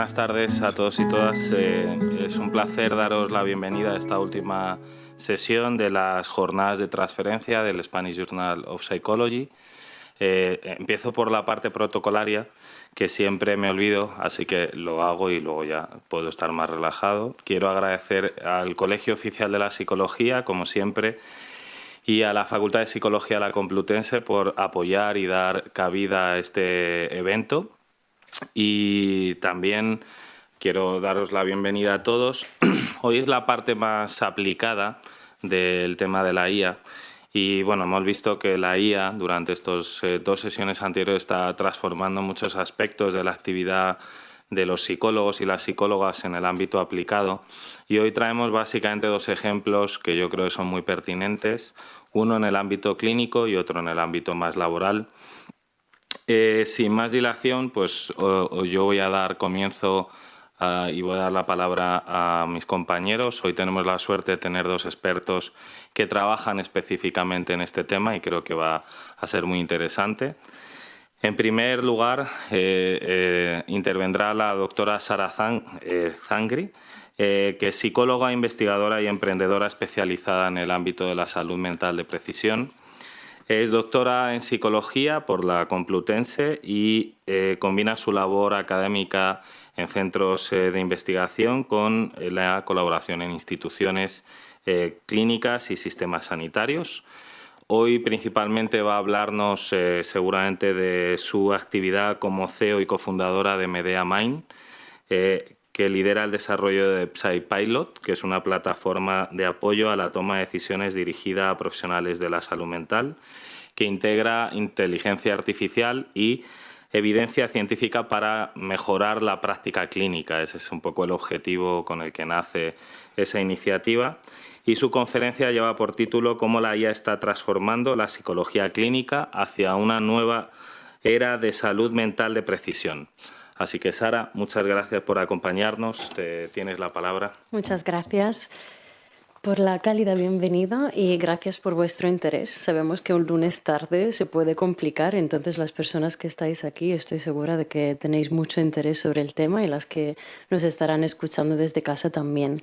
buenas tardes a todos y todas. Es un placer daros la bienvenida a esta última sesión de las jornadas de transferencia del Spanish Journal of Psychology. Empiezo por la parte protocolaria, que siempre me olvido, así que lo hago y luego ya puedo estar más relajado. Quiero agradecer al Colegio Oficial de la Psicología, como siempre, y a la Facultad de Psicología de la Complutense por apoyar y dar cabida a este evento. Y también quiero daros la bienvenida a todos. Hoy es la parte más aplicada del tema de la IA. Y bueno, hemos visto que la IA durante estas dos sesiones anteriores está transformando muchos aspectos de la actividad de los psicólogos y las psicólogas en el ámbito aplicado. Y hoy traemos básicamente dos ejemplos que yo creo que son muy pertinentes, uno en el ámbito clínico y otro en el ámbito más laboral. Sin más dilación, pues yo voy a dar comienzo y voy a dar la palabra a mis compañeros. Hoy tenemos la suerte de tener dos expertos que trabajan específicamente en este tema y creo que va a ser muy interesante. En primer lugar, intervendrá la doctora Sara Zangri, que es psicóloga, investigadora y emprendedora especializada en el ámbito de la salud mental de precisión. Es doctora en psicología por la Complutense y combina su labor académica en centros de investigación con la colaboración en instituciones clínicas y sistemas sanitarios. Hoy principalmente va a hablarnos seguramente de su actividad como CEO y cofundadora de Medea Mind, que lidera el desarrollo de PsyPilot, que es una plataforma de apoyo a la toma de decisiones dirigida a profesionales de la salud mental, que integra inteligencia artificial y evidencia científica para mejorar la práctica clínica. Ese es un poco el objetivo con el que nace esa iniciativa. Y su conferencia lleva por título «Cómo la IA está transformando la psicología clínica hacia una nueva era de salud mental de precisión». Así que, Sara, muchas gracias por acompañarnos. Tienes la palabra. Muchas gracias por la cálida bienvenida y gracias por vuestro interés. Sabemos que un lunes tarde se puede complicar, entonces las personas que estáis aquí estoy segura de que tenéis mucho interés sobre el tema y las que nos estarán escuchando desde casa también.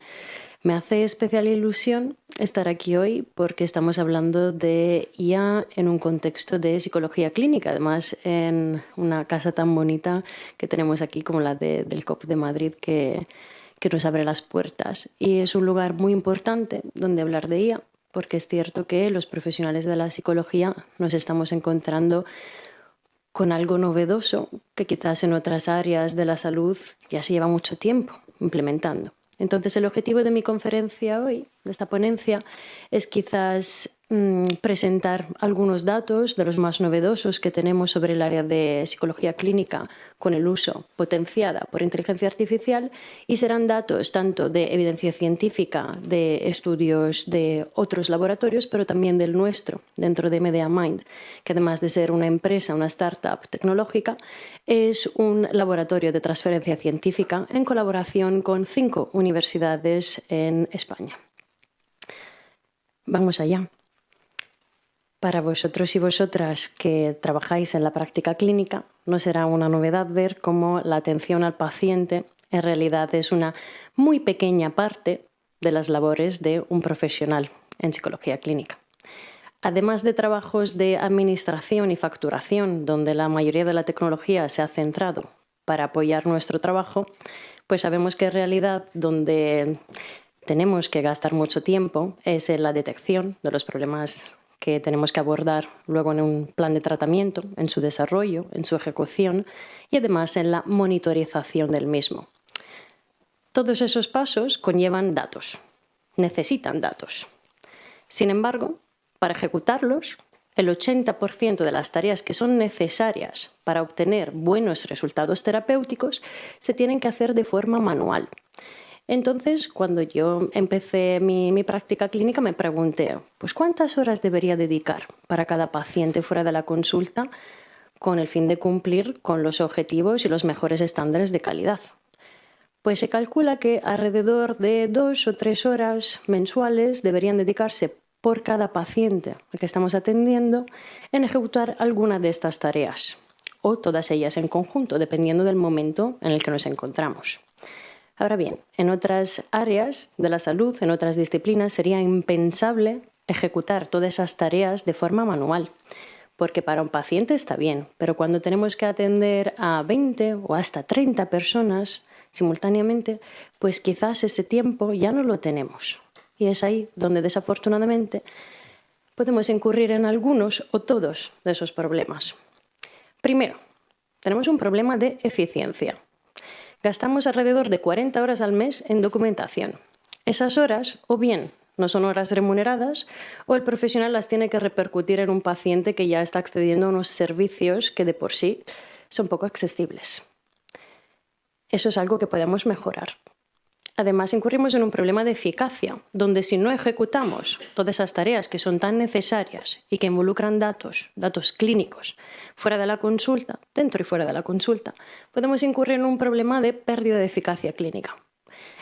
Me hace especial ilusión estar aquí hoy porque estamos hablando de IA en un contexto de psicología clínica, además en una casa tan bonita que tenemos aquí como la del COP de Madrid que nos abre las puertas. Y es un lugar muy importante donde hablar de IA, porque es cierto que los profesionales de la psicología nos estamos encontrando con algo novedoso que quizás en otras áreas de la salud ya se lleva mucho tiempo implementando. Entonces, el objetivo de mi conferencia hoy, de esta ponencia, es quizás presentar algunos datos de los más novedosos que tenemos sobre el área de psicología clínica con el uso potenciada por inteligencia artificial, y serán datos tanto de evidencia científica, de estudios de otros laboratorios, pero también del nuestro, dentro de Medea Mind, que además de ser una empresa, una startup tecnológica, es un laboratorio de transferencia científica en colaboración con 5 universidades en España. Vamos allá. Para vosotros y vosotras que trabajáis en la práctica clínica, no será una novedad ver cómo la atención al paciente en realidad es una muy pequeña parte de las labores de un profesional en psicología clínica. Además de trabajos de administración y facturación, donde la mayoría de la tecnología se ha centrado para apoyar nuestro trabajo, pues sabemos que en realidad donde tenemos que gastar mucho tiempo es en la detección de los problemas que tenemos que abordar luego en un plan de tratamiento, en su desarrollo, en su ejecución y además en la monitorización del mismo. Todos esos pasos conllevan datos, necesitan datos. Sin embargo, para ejecutarlos, el 80% de las tareas que son necesarias para obtener buenos resultados terapéuticos se tienen que hacer de forma manual. Entonces, cuando yo empecé mi práctica clínica, me pregunté, pues, ¿cuántas horas debería dedicar para cada paciente fuera de la consulta con el fin de cumplir con los objetivos y los mejores estándares de calidad? Pues se calcula que alrededor de 2 o 3 horas mensuales deberían dedicarse por cada paciente al que estamos atendiendo en ejecutar alguna de estas tareas. o todas ellas en conjunto, dependiendo del momento en el que nos encontramos. Ahora bien, en otras áreas de la salud, en otras disciplinas, sería impensable ejecutar todas esas tareas de forma manual, porque para un paciente está bien, pero cuando tenemos que atender a 20 o hasta 30 personas simultáneamente, pues quizás ese tiempo ya no lo tenemos. Y es ahí donde desafortunadamente podemos incurrir en algunos o todos de esos problemas. Primero, tenemos un problema de eficiencia. Gastamos alrededor de 40 horas al mes en documentación. Esas horas, o bien no son horas remuneradas, o el profesional las tiene que repercutir en un paciente que ya está accediendo a unos servicios que de por sí son poco accesibles. Eso es algo que podemos mejorar. Además, incurrimos en un problema de eficacia, donde si no ejecutamos todas esas tareas que son tan necesarias y que involucran datos clínicos, fuera de la consulta, dentro y fuera de la consulta, podemos incurrir en un problema de pérdida de eficacia clínica.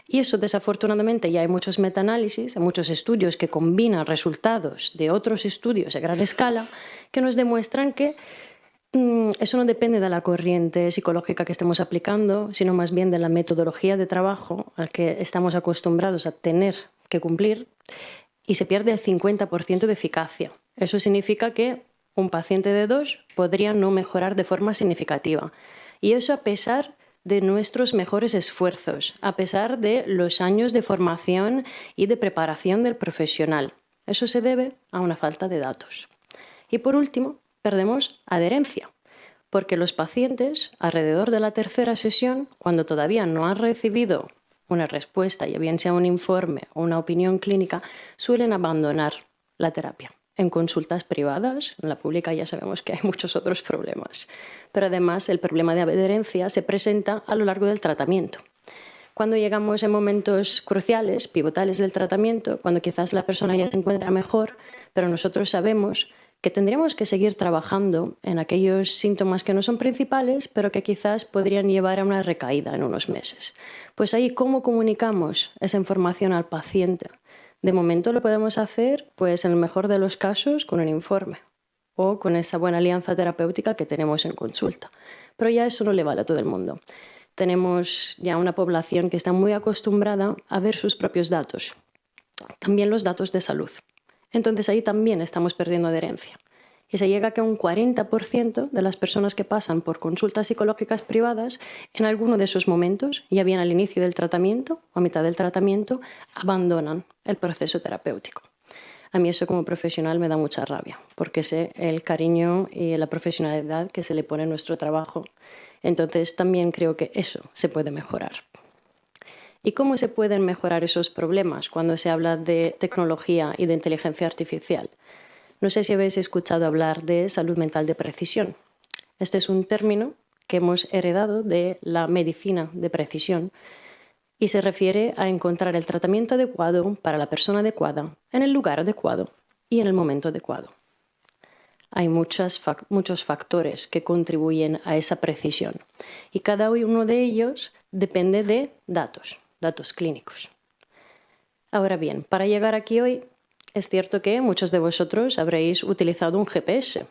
Y eso, desafortunadamente, ya hay muchos metaanálisis, hay muchos estudios que combinan resultados de otros estudios a gran escala que nos demuestran que eso no depende de la corriente psicológica que estemos aplicando, sino más bien de la metodología de trabajo al que estamos acostumbrados a tener que cumplir, y se pierde el 50% de eficacia. Eso significa que un paciente de 2 podría no mejorar de forma significativa. Y eso a pesar de nuestros mejores esfuerzos, a pesar de los años de formación y de preparación del profesional. Eso se debe a una falta de datos. Y por último, perdemos adherencia, porque los pacientes, alrededor de la tercera sesión, cuando todavía no han recibido una respuesta, ya bien sea un informe o una opinión clínica, suelen abandonar la terapia. En consultas privadas, en la pública ya sabemos que hay muchos otros problemas, pero además el problema de adherencia se presenta a lo largo del tratamiento. Cuando llegamos en momentos cruciales, pivotales del tratamiento, cuando quizás la persona ya se encuentra mejor, pero nosotros sabemos que tendríamos que seguir trabajando en aquellos síntomas que no son principales, pero que quizás podrían llevar a una recaída en unos meses. Pues ahí, ¿cómo comunicamos esa información al paciente? De momento lo podemos hacer, pues en el mejor de los casos, con un informe o con esa buena alianza terapéutica que tenemos en consulta. Pero ya eso no le vale a todo el mundo. Tenemos ya una población que está muy acostumbrada a ver sus propios datos, también los datos de salud. Entonces ahí también estamos perdiendo adherencia. Y se llega a que un 40% de las personas que pasan por consultas psicológicas privadas, en alguno de esos momentos, ya bien al inicio del tratamiento o a mitad del tratamiento, abandonan el proceso terapéutico. A mí eso como profesional me da mucha rabia, porque sé el cariño y la profesionalidad que se le pone a nuestro trabajo. Entonces también creo que eso se puede mejorar. ¿Y cómo se pueden mejorar esos problemas cuando se habla de tecnología y de inteligencia artificial? No sé si habéis escuchado hablar de salud mental de precisión. Este es un término que hemos heredado de la medicina de precisión y se refiere a encontrar el tratamiento adecuado para la persona adecuada, en el lugar adecuado y en el momento adecuado. Hay muchos factores que contribuyen a esa precisión y cada uno de ellos depende de datos clínicos. Ahora bien, para llegar aquí hoy, es cierto que muchos de vosotros habréis utilizado un GPS.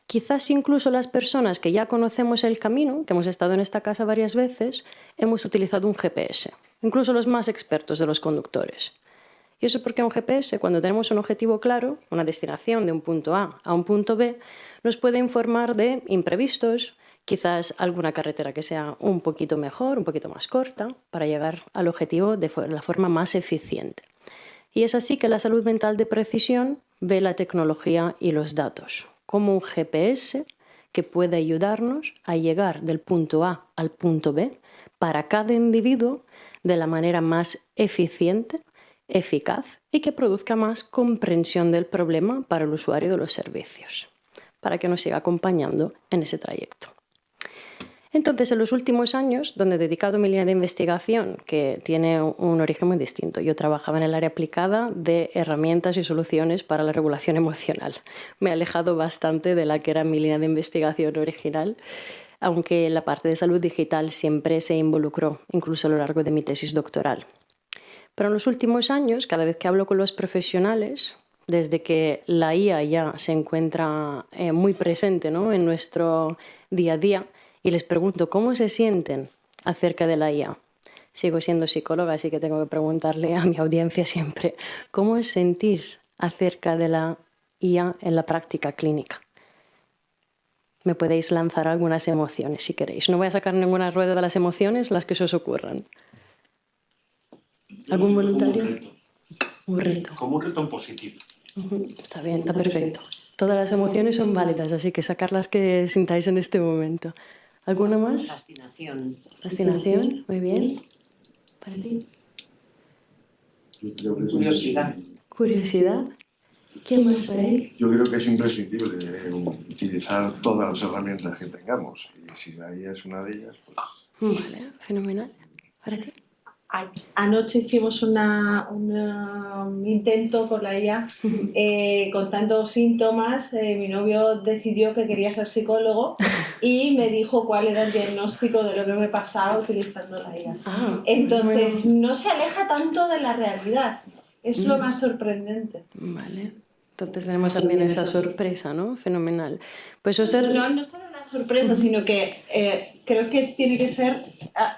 Quizás incluso las personas que ya conocemos el camino, que hemos estado en esta casa varias veces, hemos utilizado un GPS, incluso los más expertos de los conductores. Y eso porque un GPS, cuando tenemos un objetivo claro, una destinación de un punto A a un punto B, nos puede informar de imprevistos, quizás alguna carretera que sea un poquito mejor, un poquito más corta, para llegar al objetivo de la forma más eficiente. Y es así que la salud mental de precisión ve la tecnología y los datos como un GPS que puede ayudarnos a llegar del punto A al punto B para cada individuo de la manera más eficiente, eficaz y que produzca más comprensión del problema para el usuario de los servicios, para que nos siga acompañando en ese trayecto. Entonces, en los últimos años, donde he dedicado mi línea de investigación, que tiene un origen muy distinto, yo trabajaba en el área aplicada de herramientas y soluciones para la regulación emocional. Me he alejado bastante de la que era mi línea de investigación original, aunque la parte de salud digital siempre se involucró, incluso a lo largo de mi tesis doctoral. Pero en los últimos años, cada vez que hablo con los profesionales, desde que la IA ya se encuentra muy presente, ¿no?, en nuestro día a día, y les pregunto cómo se sienten acerca de la IA. Sigo siendo psicóloga, así que tengo que preguntarle a mi audiencia siempre, ¿cómo os sentís acerca de la IA en la práctica clínica? Me podéis lanzar algunas emociones si queréis. No voy a sacar ninguna rueda de las emociones, las que se os ocurran. ¿Algún voluntario? Un reto. Como un reto en positivo. Está bien, está perfecto. Todas las emociones son válidas, así que sacar las que sintáis en este momento. ¿Alguna más? Fascinación. Fascinación, muy bien. ¿Para ti? Curiosidad. Curiosidad. ¿Qué más para él? Yo creo que es imprescindible utilizar todas las herramientas que tengamos. Y si la IA es una de ellas, pues... Vale, fenomenal. ¿Para ti? Anoche hicimos un intento con la IA contando síntomas. Mi novio decidió que quería ser psicólogo y me dijo cuál era el diagnóstico de lo que me pasaba utilizando la IA. Entonces, no se aleja tanto de la realidad. Es lo más sorprendente. Vale. Entonces tenemos también esa sorpresa, ¿no? Fenomenal. Pues no solo la sorpresa, sino que creo que tiene que ser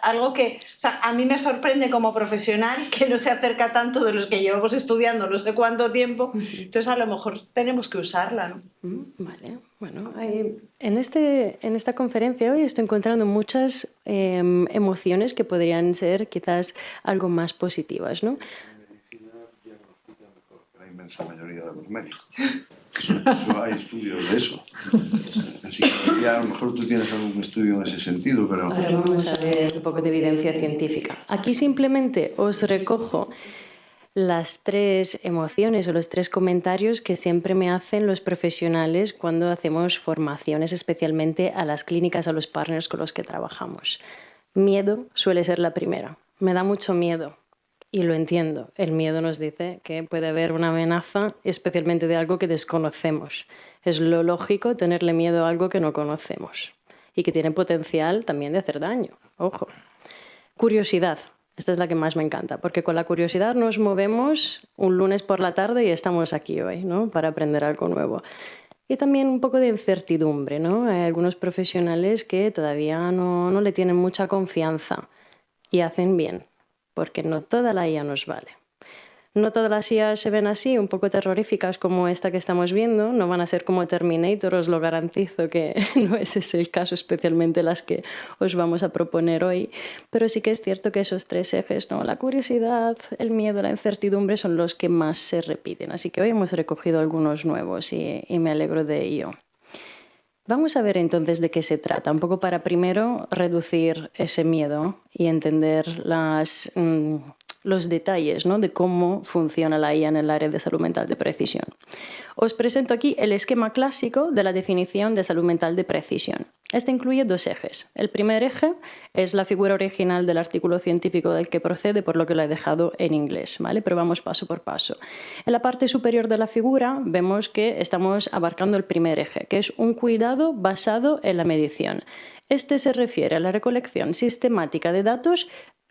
algo que... O sea, a mí me sorprende como profesional que no se acerca tanto de los que llevamos estudiando no sé cuánto tiempo. Entonces, a lo mejor tenemos que usarla, ¿no? Vale. Bueno, en esta conferencia hoy estoy encontrando muchas emociones que podrían ser quizás algo más positivas, ¿no? La inmensa mayoría de los médicos. Eso hay estudios de eso. En psicología, a lo mejor tú tienes algún estudio en ese sentido, pero... Ahora vamos a ver un poco de evidencia científica. Aquí simplemente os recojo las 3 emociones o los 3 comentarios que siempre me hacen los profesionales cuando hacemos formaciones, especialmente a las clínicas, a los partners con los que trabajamos. Miedo suele ser la primera. Me da mucho miedo. Y lo entiendo, el miedo nos dice que puede haber una amenaza, especialmente de algo que desconocemos. Es lo lógico tenerle miedo a algo que no conocemos y que tiene potencial también de hacer daño. Ojo. Curiosidad, esta es la que más me encanta, porque con la curiosidad nos movemos un lunes por la tarde y estamos aquí hoy, ¿no?, para aprender algo nuevo. Y también un poco de incertidumbre, ¿no? Hay algunos profesionales que todavía no le tienen mucha confianza y hacen bien, porque no toda la IA nos vale. No todas las IA se ven así, un poco terroríficas como esta que estamos viendo, no van a ser como Terminator, os lo garantizo que no ese es el caso, especialmente las que os vamos a proponer hoy, pero sí que es cierto que esos 3 ejes, ¿no?, la curiosidad, el miedo, la incertidumbre, son los que más se repiten, así que hoy hemos recogido algunos nuevos y me alegro de ello. Vamos a ver entonces de qué se trata, un poco para primero reducir ese miedo y entender los detalles, ¿no?, de cómo funciona la IA en el área de salud mental de precisión. Os presento aquí el esquema clásico de la definición de salud mental de precisión. Este incluye 2 ejes. El primer eje es la figura original del artículo científico del que procede, por lo que lo he dejado en inglés, ¿vale? Pero vamos paso por paso. En la parte superior de la figura vemos que estamos abarcando el primer eje, que es un cuidado basado en la medición. Este se refiere a la recolección sistemática de datos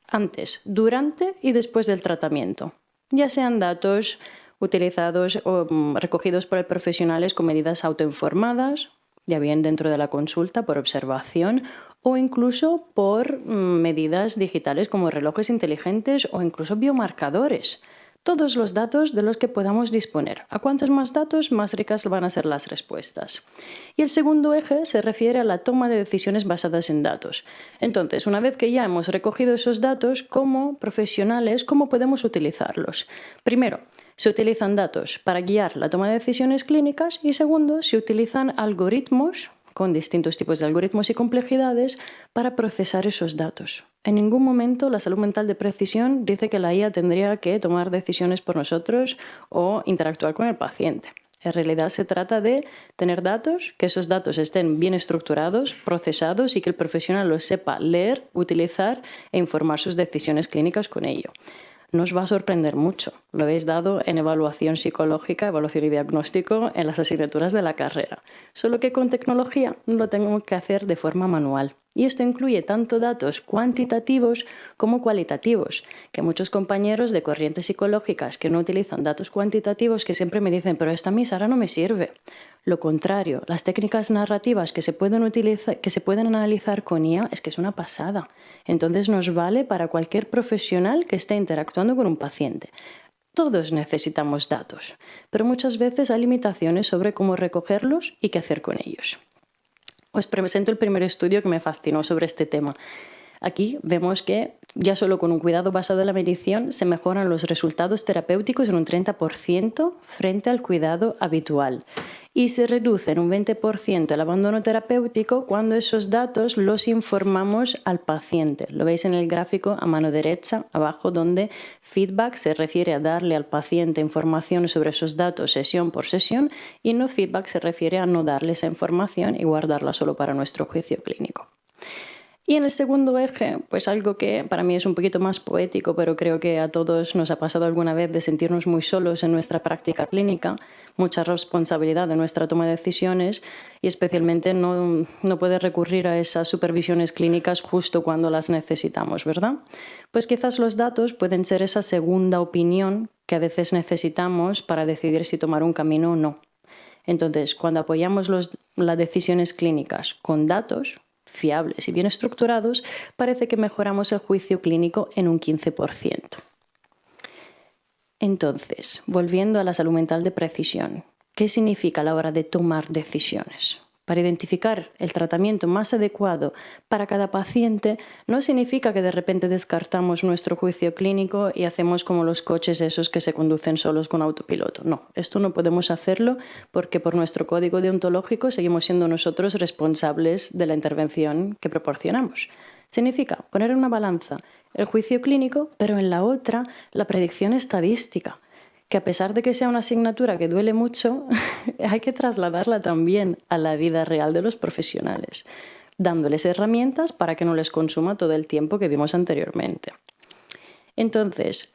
antes, durante y después del tratamiento, ya sean datos utilizados o recogidos por el profesionales con medidas autoinformadas, ya bien dentro de la consulta, por observación o incluso por medidas digitales como relojes inteligentes o incluso biomarcadores. Todos los datos de los que podamos disponer. A cuantos más datos, más ricas van a ser las respuestas. Y el segundo eje se refiere a la toma de decisiones basadas en datos. Entonces, una vez que ya hemos recogido esos datos, como profesionales, ¿cómo podemos utilizarlos? Primero, se utilizan datos para guiar la toma de decisiones clínicas y segundo, se utilizan algoritmos con distintos tipos de algoritmos y complejidades para procesar esos datos. En ningún momento la salud mental de precisión dice que la IA tendría que tomar decisiones por nosotros o interactuar con el paciente. En realidad se trata de tener datos, que esos datos estén bien estructurados, procesados y que el profesional los sepa leer, utilizar e informar sus decisiones clínicas con ello. No os va a sorprender mucho. Lo habéis dado en evaluación psicológica, evaluación y diagnóstico en las asignaturas de la carrera. Solo que con tecnología lo tengo que hacer de forma manual. Y esto incluye tanto datos cuantitativos como cualitativos, que muchos compañeros de corrientes psicológicas que no utilizan datos cuantitativos que siempre me dicen, pero esto a mí, Sara, no me sirve. Lo contrario, las técnicas narrativas que se pueden utilizar, que se pueden analizar con IA, es que es una pasada. Entonces nos vale para cualquier profesional que esté interactuando con un paciente. Todos necesitamos datos, pero muchas veces hay limitaciones sobre cómo recogerlos y qué hacer con ellos. Os presento el primer estudio que me fascinó sobre este tema. Aquí vemos que ya solo con un cuidado basado en la medición se mejoran los resultados terapéuticos en un 30% frente al cuidado habitual y se reduce en un 20% el abandono terapéutico cuando esos datos los informamos al paciente. Lo veis en el gráfico a mano derecha abajo, donde feedback se refiere a darle al paciente información sobre esos datos sesión por sesión y no feedback se refiere a no darle esa información y guardarla solo para nuestro juicio clínico. Y en el segundo eje, pues algo que para mí es un poquito más poético, pero creo que a todos nos ha pasado alguna vez de sentirnos muy solos en nuestra práctica clínica, mucha responsabilidad de nuestra toma de decisiones y especialmente no poder recurrir a esas supervisiones clínicas justo cuando las necesitamos, ¿verdad? Pues quizás los datos pueden ser esa segunda opinión que a veces necesitamos para decidir si tomar un camino o no. Entonces, cuando apoyamos las decisiones clínicas con datos fiables y bien estructurados, parece que mejoramos el juicio clínico en un 15%. Entonces, volviendo a la salud mental de precisión, ¿qué significa a la hora de tomar decisiones? Para identificar el tratamiento más adecuado para cada paciente no significa que de repente descartamos nuestro juicio clínico y hacemos como los coches esos que se conducen solos con autopiloto. No, esto no podemos hacerlo porque por nuestro código deontológico seguimos siendo nosotros responsables de la intervención que proporcionamos. Significa poner en una balanza el juicio clínico, pero en la otra la predicción estadística, que a pesar de que sea una asignatura que duele mucho, hay que trasladarla también a la vida real de los profesionales, dándoles herramientas para que no les consuma todo el tiempo que vimos anteriormente. Entonces,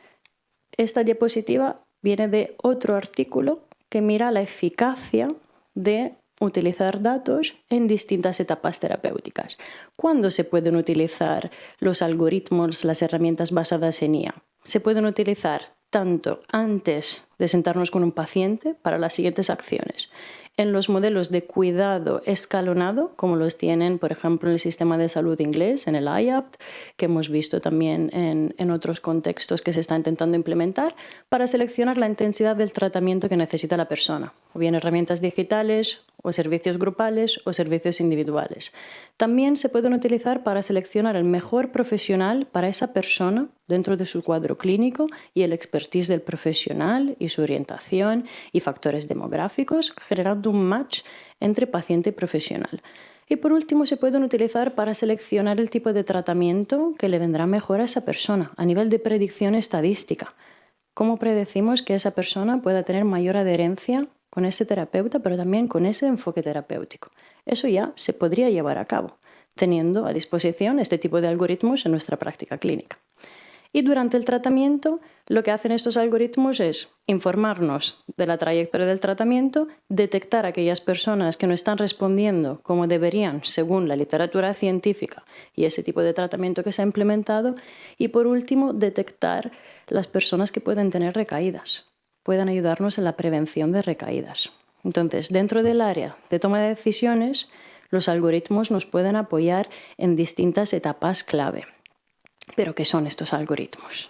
esta diapositiva viene de otro artículo que mira la eficacia de utilizar datos en distintas etapas terapéuticas. ¿Cuándo se pueden utilizar los algoritmos, las herramientas basadas en IA? Se pueden utilizar tanto antes de sentarnos con un paciente para las siguientes acciones, en los modelos de cuidado escalonado, como los tienen, por ejemplo, en el sistema de salud inglés, en el IAPT, que hemos visto también en otros contextos que se está intentando implementar, para seleccionar la intensidad del tratamiento que necesita la persona, o bien herramientas digitales, o servicios grupales, o servicios individuales. También se pueden utilizar para seleccionar el mejor profesional para esa persona dentro de su cuadro clínico y el expertise del profesional y su orientación y factores demográficos, generando un match entre paciente y profesional. Y por último, se pueden utilizar para seleccionar el tipo de tratamiento que le vendrá mejor a esa persona a nivel de predicción estadística. ¿Cómo predecimos que esa persona pueda tener mayor adherencia con ese terapeuta, pero también con ese enfoque terapéutico? Eso ya se podría llevar a cabo, teniendo a disposición este tipo de algoritmos en nuestra práctica clínica. Y durante el tratamiento, lo que hacen estos algoritmos es informarnos de la trayectoria del tratamiento, detectar a aquellas personas que no están respondiendo como deberían según la literatura científica y ese tipo de tratamiento que se ha implementado, y por último, detectar las personas que pueden tener recaídas, puedan ayudarnos en la prevención de recaídas. Entonces, dentro del área de toma de decisiones, los algoritmos nos pueden apoyar en distintas etapas clave. ¿Pero qué son estos algoritmos?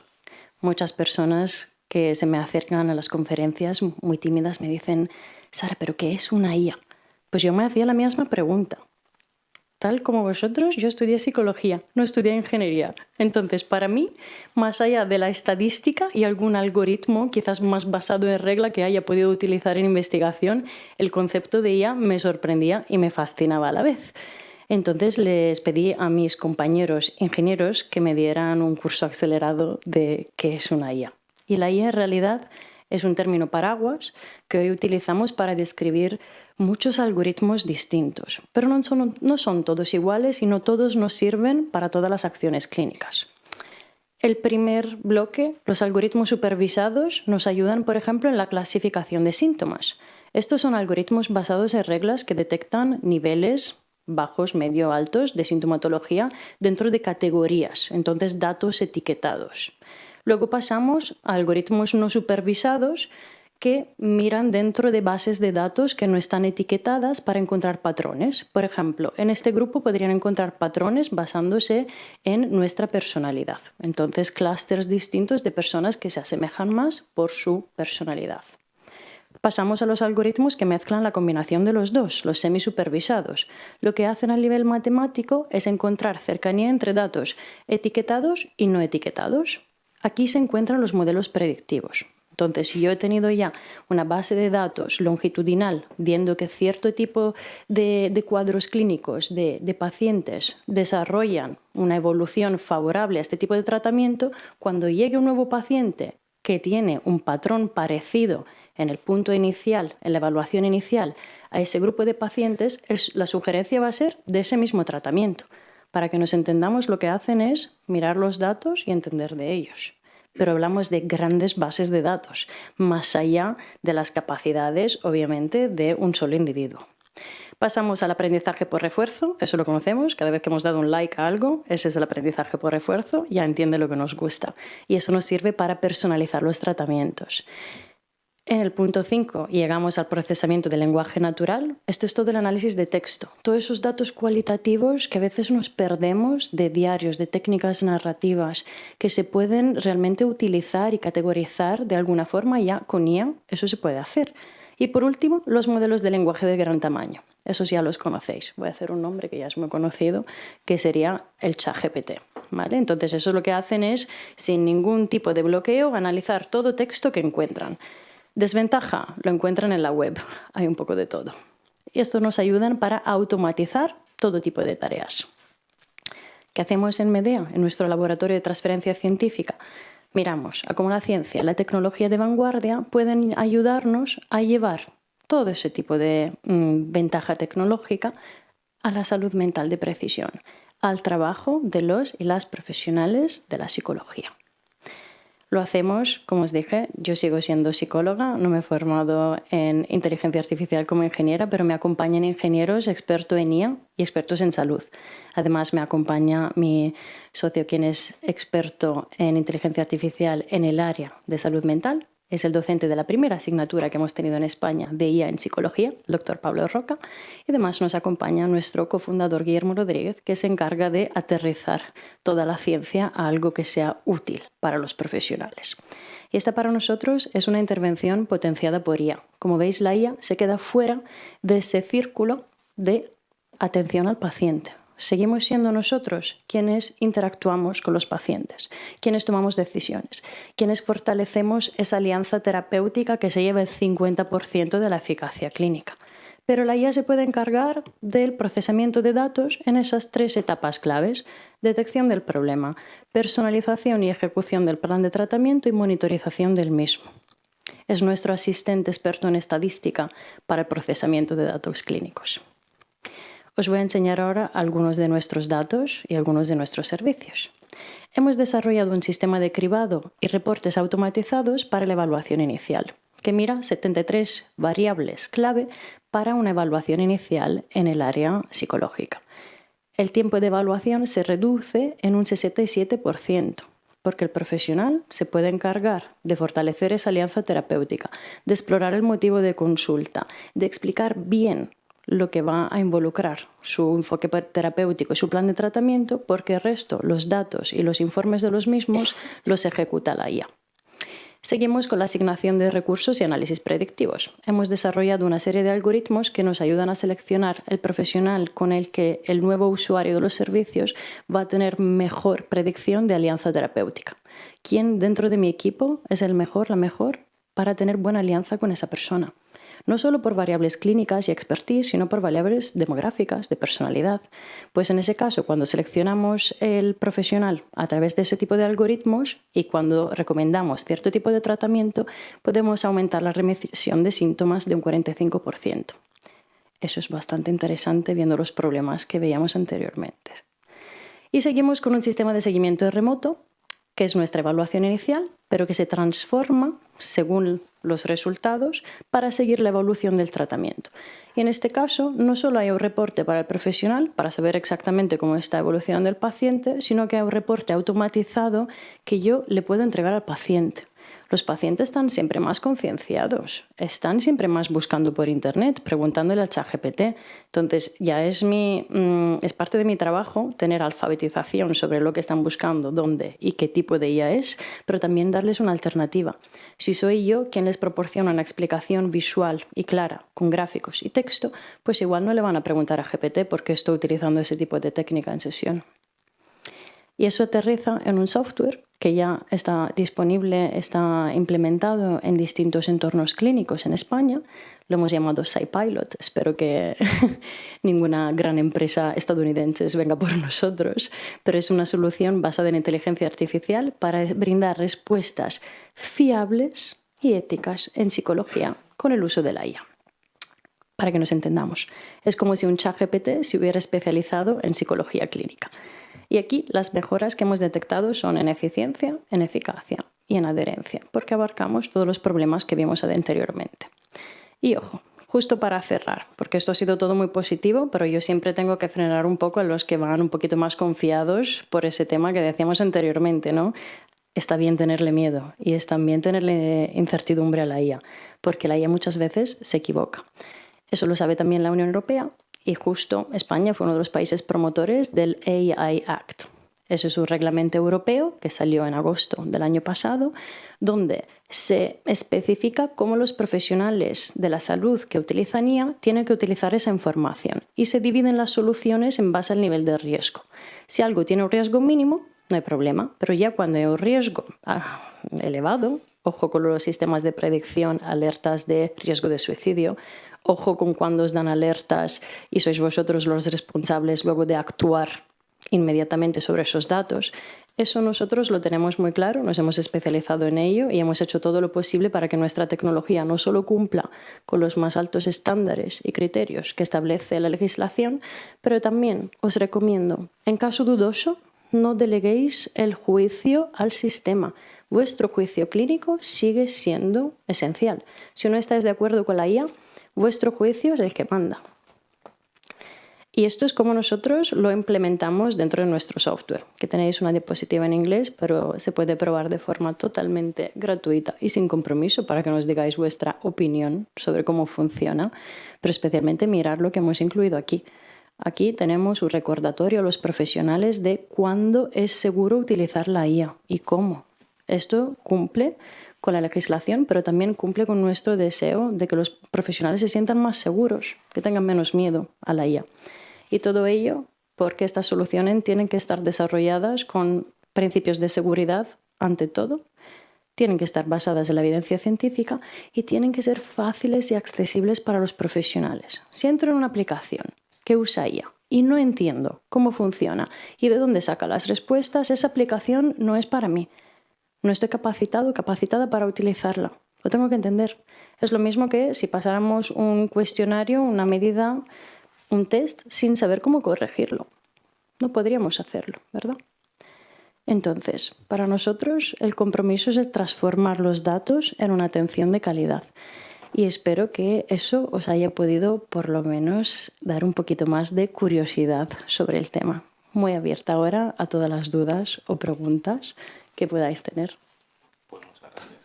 Muchas personas que se me acercan a las conferencias muy tímidas me dicen: Sara, ¿pero qué es una IA? Pues yo me hacía la misma pregunta. Tal como vosotros, yo estudié psicología, no estudié ingeniería. Entonces, para mí, más allá de la estadística y algún algoritmo, quizás más basado en regla que haya podido utilizar en investigación, el concepto de IA me sorprendía y me fascinaba a la vez. Entonces les pedí a mis compañeros ingenieros que me dieran un curso acelerado de qué es una IA. Y la IA en realidad es un término paraguas que hoy utilizamos para describir muchos algoritmos distintos, pero no son todos iguales y no todos nos sirven para todas las acciones clínicas. El primer bloque, los algoritmos supervisados, nos ayudan, por ejemplo, en la clasificación de síntomas. Estos son algoritmos basados en reglas que detectan niveles bajos, medio, altos, de sintomatología dentro de categorías, entonces datos etiquetados. Luego pasamos a algoritmos no supervisados que miran dentro de bases de datos que no están etiquetadas para encontrar patrones. Por ejemplo, en este grupo podrían encontrar patrones basándose en nuestra personalidad. Entonces, clústeres distintos de personas que se asemejan más por su personalidad. Pasamos a los algoritmos que mezclan la combinación de los dos, los semisupervisados. Lo que hacen a nivel matemático es encontrar cercanía entre datos etiquetados y no etiquetados. Aquí se encuentran los modelos predictivos. Entonces, si yo he tenido ya una base de datos longitudinal viendo que cierto tipo de cuadros clínicos de pacientes desarrollan una evolución favorable a este tipo de tratamiento, cuando llegue un nuevo paciente que tiene un patrón parecido en el punto inicial, en la evaluación inicial, a ese grupo de pacientes, la sugerencia va a ser de ese mismo tratamiento. Para que nos entendamos, lo que hacen es mirar los datos y entender de ellos. Pero hablamos de grandes bases de datos, más allá de las capacidades, obviamente, de un solo individuo. Pasamos al aprendizaje por refuerzo, eso lo conocemos, cada vez que hemos dado un like a algo, ese es el aprendizaje por refuerzo, ya entiende lo que nos gusta. Y eso nos sirve para personalizar los tratamientos. En el punto 5 llegamos al procesamiento del lenguaje natural. Esto es todo el análisis de texto. Todos esos datos cualitativos que a veces nos perdemos de diarios, de técnicas narrativas, que se pueden realmente utilizar y categorizar de alguna forma ya con IA. Eso se puede hacer. Y por último, los modelos de lenguaje de gran tamaño. Esos ya los conocéis. Voy a hacer un nombre que ya es muy conocido, que sería el ChatGPT. ¿Vale? Entonces, eso lo que hacen es, sin ningún tipo de bloqueo, analizar todo texto que encuentran. Desventaja, lo encuentran en la web, hay un poco de todo. Y esto nos ayuda para automatizar todo tipo de tareas. ¿Qué hacemos en Medea, en nuestro laboratorio de transferencia científica? Miramos a cómo la ciencia y la tecnología de vanguardia pueden ayudarnos a llevar todo ese tipo de ventaja tecnológica a la salud mental de precisión, al trabajo de los y las profesionales de la psicología. Lo hacemos, como os dije, yo sigo siendo psicóloga, no me he formado en inteligencia artificial como ingeniera, pero me acompañan ingenieros expertos en IA y expertos en salud. Además, me acompaña mi socio, quien es experto en inteligencia artificial en el área de salud mental. Es el docente de la primera asignatura que hemos tenido en España de IA en psicología, el doctor Pablo Roca. Y además nos acompaña nuestro cofundador Guillermo Rodríguez, que se encarga de aterrizar toda la ciencia a algo que sea útil para los profesionales. Y esta para nosotros es una intervención potenciada por IA. Como veis, la IA se queda fuera de ese círculo de atención al paciente. Seguimos siendo nosotros quienes interactuamos con los pacientes, quienes tomamos decisiones, quienes fortalecemos esa alianza terapéutica que se lleva el 50% de la eficacia clínica. Pero la IA se puede encargar del procesamiento de datos en esas 3 etapas claves: detección del problema, personalización y ejecución del plan de tratamiento y monitorización del mismo. Es nuestro asistente experto en estadística para el procesamiento de datos clínicos. Os voy a enseñar ahora algunos de nuestros datos y algunos de nuestros servicios. Hemos desarrollado un sistema de cribado y reportes automatizados para la evaluación inicial, que mira 73 variables clave para una evaluación inicial en el área psicológica. El tiempo de evaluación se reduce en un 67%, porque el profesional se puede encargar de fortalecer esa alianza terapéutica, de explorar el motivo de consulta, de explicar bien lo que va a involucrar su enfoque terapéutico y su plan de tratamiento, porque el resto, los datos y los informes de los mismos, los ejecuta la IA. Seguimos con la asignación de recursos y análisis predictivos. Hemos desarrollado una serie de algoritmos que nos ayudan a seleccionar el profesional con el que el nuevo usuario de los servicios va a tener mejor predicción de alianza terapéutica. ¿Quién dentro de mi equipo es el mejor, la mejor, para tener buena alianza con esa persona? No solo por variables clínicas y expertise, sino por variables demográficas, de personalidad. Pues en ese caso, cuando seleccionamos el profesional a través de ese tipo de algoritmos y cuando recomendamos cierto tipo de tratamiento, podemos aumentar la remisión de síntomas de un 45%. Eso es bastante interesante viendo los problemas que veíamos anteriormente. Y seguimos con un sistema de seguimiento remoto que es nuestra evaluación inicial, pero que se transforma según los resultados para seguir la evolución del tratamiento. Y en este caso, no solo hay un reporte para el profesional para saber exactamente cómo está evolucionando el paciente, sino que hay un reporte automatizado que yo le puedo entregar al paciente. Los pacientes están siempre más concienciados, están siempre más buscando por internet, preguntándole al ChatGPT. Entonces ya es parte de mi trabajo tener alfabetización sobre lo que están buscando, dónde y qué tipo de IA es, pero también darles una alternativa. Si soy yo quien les proporciona una explicación visual y clara, con gráficos y texto, pues igual no le van a preguntar a GPT por qué estoy utilizando ese tipo de técnica en sesión. Y eso aterriza en un software que ya está disponible, está implementado en distintos entornos clínicos en España. Lo hemos llamado SciPilot. Espero que ninguna gran empresa estadounidense venga por nosotros, pero es una solución basada en inteligencia artificial para brindar respuestas fiables y éticas en psicología con el uso de la IA. Para que nos entendamos, es como si un ChatGPT se hubiera especializado en psicología clínica. Y aquí las mejoras que hemos detectado son en eficiencia, en eficacia y en adherencia, porque abarcamos todos los problemas que vimos anteriormente. Y ojo, justo para cerrar, porque esto ha sido todo muy positivo, pero yo siempre tengo que frenar un poco a los que van un poquito más confiados por ese tema que decíamos anteriormente, ¿no? Está bien tenerle miedo y es también tenerle incertidumbre a la IA, porque la IA muchas veces se equivoca. Eso lo sabe también la Unión Europea. Y justo España fue uno de los países promotores del AI Act. Ese es un reglamento europeo que salió en agosto del año pasado, donde se especifica cómo los profesionales de la salud que utilizan IA tienen que utilizar esa información y se dividen las soluciones en base al nivel de riesgo. Si algo tiene un riesgo mínimo, no hay problema, pero ya cuando hay un riesgo elevado, ojo con los sistemas de predicción, alertas de riesgo de suicidio, ojo con cuando os dan alertas y sois vosotros los responsables luego de actuar inmediatamente sobre esos datos. Eso nosotros lo tenemos muy claro, nos hemos especializado en ello y hemos hecho todo lo posible para que nuestra tecnología no solo cumpla con los más altos estándares y criterios que establece la legislación, pero también os recomiendo, en caso dudoso, no deleguéis el juicio al sistema. Vuestro juicio clínico sigue siendo esencial. Si no estáis de acuerdo con la IA, vuestro juicio es el que manda. Y esto es como nosotros lo implementamos dentro de nuestro software, que tenéis una diapositiva en inglés, pero se puede probar de forma totalmente gratuita y sin compromiso para que nos digáis vuestra opinión sobre cómo funciona, pero especialmente mirar lo que hemos incluido aquí. Aquí tenemos un recordatorio a los profesionales de cuándo es seguro utilizar la IA y cómo. Esto cumple con la legislación, pero también cumple con nuestro deseo de que los profesionales se sientan más seguros, que tengan menos miedo a la IA. Y todo ello porque estas soluciones tienen que estar desarrolladas con principios de seguridad, ante todo, tienen que estar basadas en la evidencia científica y tienen que ser fáciles y accesibles para los profesionales. Si entro en una aplicación que usa IA y no entiendo cómo funciona y de dónde saca las respuestas, esa aplicación no es para mí. No estoy capacitado o capacitada para utilizarla. Lo tengo que entender. Es lo mismo que si pasáramos un cuestionario, una medida, un test, sin saber cómo corregirlo. No podríamos hacerlo, ¿verdad? Entonces, para nosotros el compromiso es el transformar los datos en una atención de calidad. Y espero que eso os haya podido, por lo menos, dar un poquito más de curiosidad sobre el tema. Muy abierta ahora a todas las dudas o preguntas que podáis tener. Pues muchas gracias.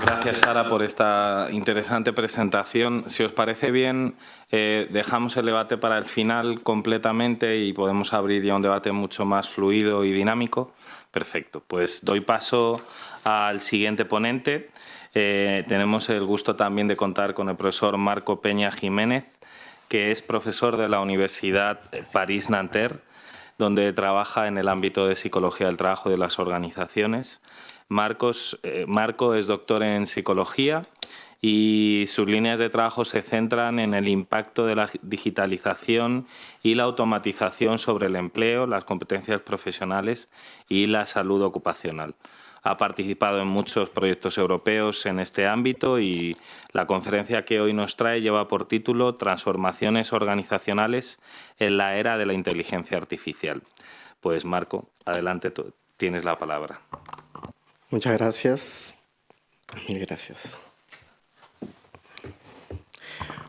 Gracias, Sara, por esta interesante presentación. Si os parece bien, dejamos el debate para el final completamente y podemos abrir ya un debate mucho más fluido y dinámico. Perfecto. Pues doy paso al siguiente ponente. Tenemos el gusto también de contar con el profesor Marco Peña Jiménez, que es profesor de la Universidad París-Nanterre, donde trabaja en el ámbito de psicología del trabajo y de las organizaciones. Marco es doctor en psicología y sus líneas de trabajo se centran en el impacto de la digitalización y la automatización sobre el empleo, las competencias profesionales y la salud ocupacional. ha participado en muchos proyectos europeos en este ámbito y la conferencia que hoy nos trae lleva por título Transformaciones organizacionales en la era de la inteligencia artificial. Pues Marco, adelante, tú tienes la palabra. Muchas gracias. Mil gracias.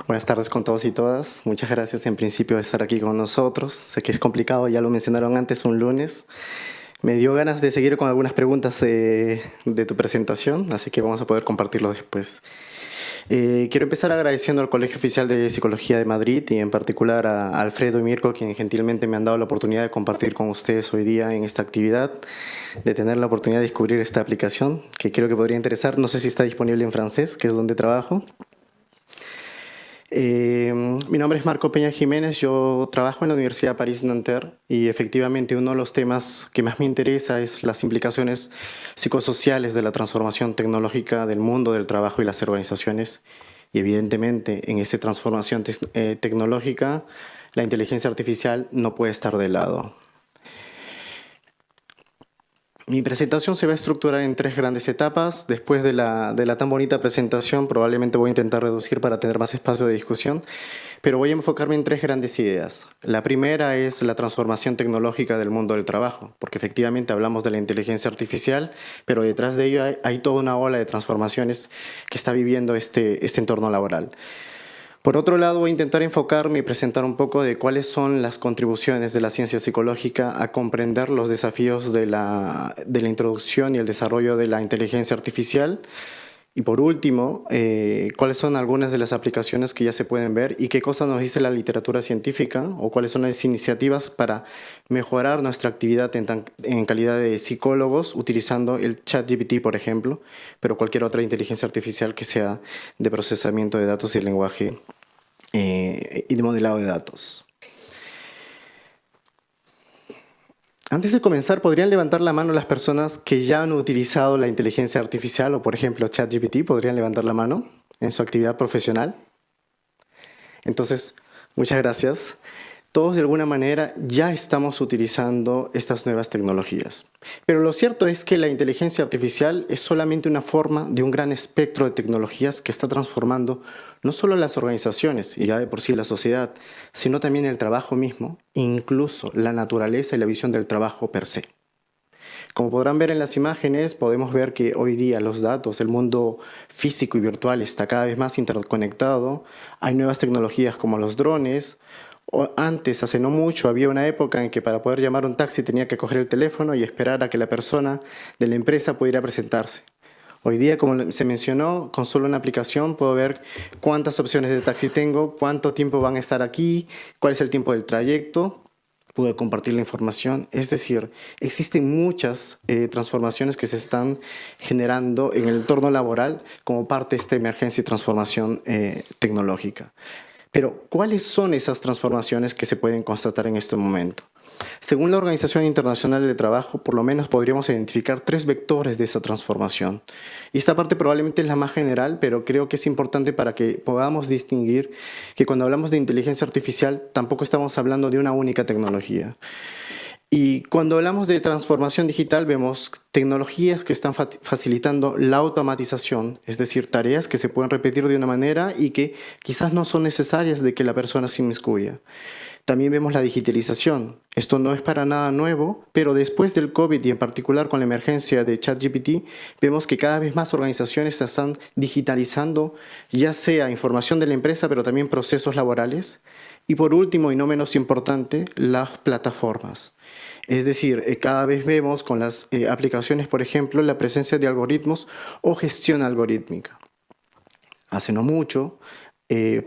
Buenas tardes con todos y todas. Muchas gracias en principio de estar aquí con nosotros. Sé que es complicado, ya lo mencionaron antes, un lunes. Me dio ganas de seguir con algunas preguntas de tu presentación, así que vamos a poder compartirlo después. Quiero empezar agradeciendo al Colegio Oficial de Psicología de Madrid y en particular a Alfredo y Mirko, quienes gentilmente me han dado la oportunidad de compartir con ustedes hoy día en esta actividad, de tener la oportunidad de descubrir esta aplicación que creo que podría interesar. No sé si está disponible en francés, que es donde trabajo. Mi nombre es Marco Peña Jiménez, yo trabajo en la Universidad París-Nanterre y efectivamente uno de los temas que más me interesa es las implicaciones psicosociales de la transformación tecnológica del mundo del trabajo y las organizaciones. Y evidentemente en esa transformación tecnológica la inteligencia artificial no puede estar de lado. Mi presentación se va a estructurar en 3 grandes etapas. Después de la tan bonita presentación, probablemente voy a intentar reducir para tener más espacio de discusión, pero voy a enfocarme en 3 grandes ideas. La primera es la transformación tecnológica del mundo del trabajo, porque efectivamente hablamos de la inteligencia artificial, pero detrás de ello hay toda una ola de transformaciones que está viviendo este entorno laboral. Por otro lado, voy a intentar enfocarme y presentar un poco de cuáles son las contribuciones de la ciencia psicológica a comprender los desafíos de la introducción y el desarrollo de la inteligencia artificial. Y por último, cuáles son algunas de las aplicaciones que ya se pueden ver y qué cosa nos dice la literatura científica o cuáles son las iniciativas para mejorar nuestra actividad en calidad de psicólogos utilizando el ChatGPT, por ejemplo, pero cualquier otra inteligencia artificial que sea de procesamiento de datos y lenguaje y de modelado de datos. Antes de comenzar, ¿podrían levantar la mano las personas que ya han utilizado la inteligencia artificial o, por ejemplo, ChatGPT? ¿Podrían levantar la mano en su actividad profesional? Entonces, muchas gracias. Todos de alguna manera ya estamos utilizando estas nuevas tecnologías. Pero lo cierto es que la inteligencia artificial es solamente una forma de un gran espectro de tecnologías que está transformando no solo las organizaciones y ya de por sí la sociedad, sino también el trabajo mismo, incluso la naturaleza y la visión del trabajo per se. Como podrán ver en las imágenes, podemos ver que hoy día los datos, el mundo físico y virtual está cada vez más interconectado. Hay nuevas tecnologías como los drones. Antes, hace no mucho, había una época en que para poder llamar a un taxi tenía que coger el teléfono y esperar a que la persona de la empresa pudiera presentarse. Hoy día, como se mencionó, con solo una aplicación puedo ver cuántas opciones de taxi tengo, cuánto tiempo van a estar aquí, cuál es el tiempo del trayecto. Pude compartir la información. Es decir, existen muchas transformaciones que se están generando en el entorno laboral como parte de esta emergencia y transformación tecnológica. Pero, ¿cuáles son esas transformaciones que se pueden constatar en este momento? Según la Organización Internacional del Trabajo, por lo menos podríamos identificar 3 vectores de esa transformación. Y esta parte probablemente es la más general, pero creo que es importante para que podamos distinguir que cuando hablamos de inteligencia artificial tampoco estamos hablando de una única tecnología. Y cuando hablamos de transformación digital vemos tecnologías que están facilitando la automatización, es decir, tareas que se pueden repetir de una manera y que quizás no son necesarias de que la persona se inmiscuya. También vemos la digitalización. Esto no es para nada nuevo, pero después del COVID y en particular con la emergencia de ChatGPT, vemos que cada vez más organizaciones están digitalizando, ya sea información de la empresa, pero también procesos laborales. Y por último, y no menos importante, las plataformas. Es decir, cada vez vemos con las aplicaciones, por ejemplo, la presencia de algoritmos o gestión algorítmica. Hace no mucho,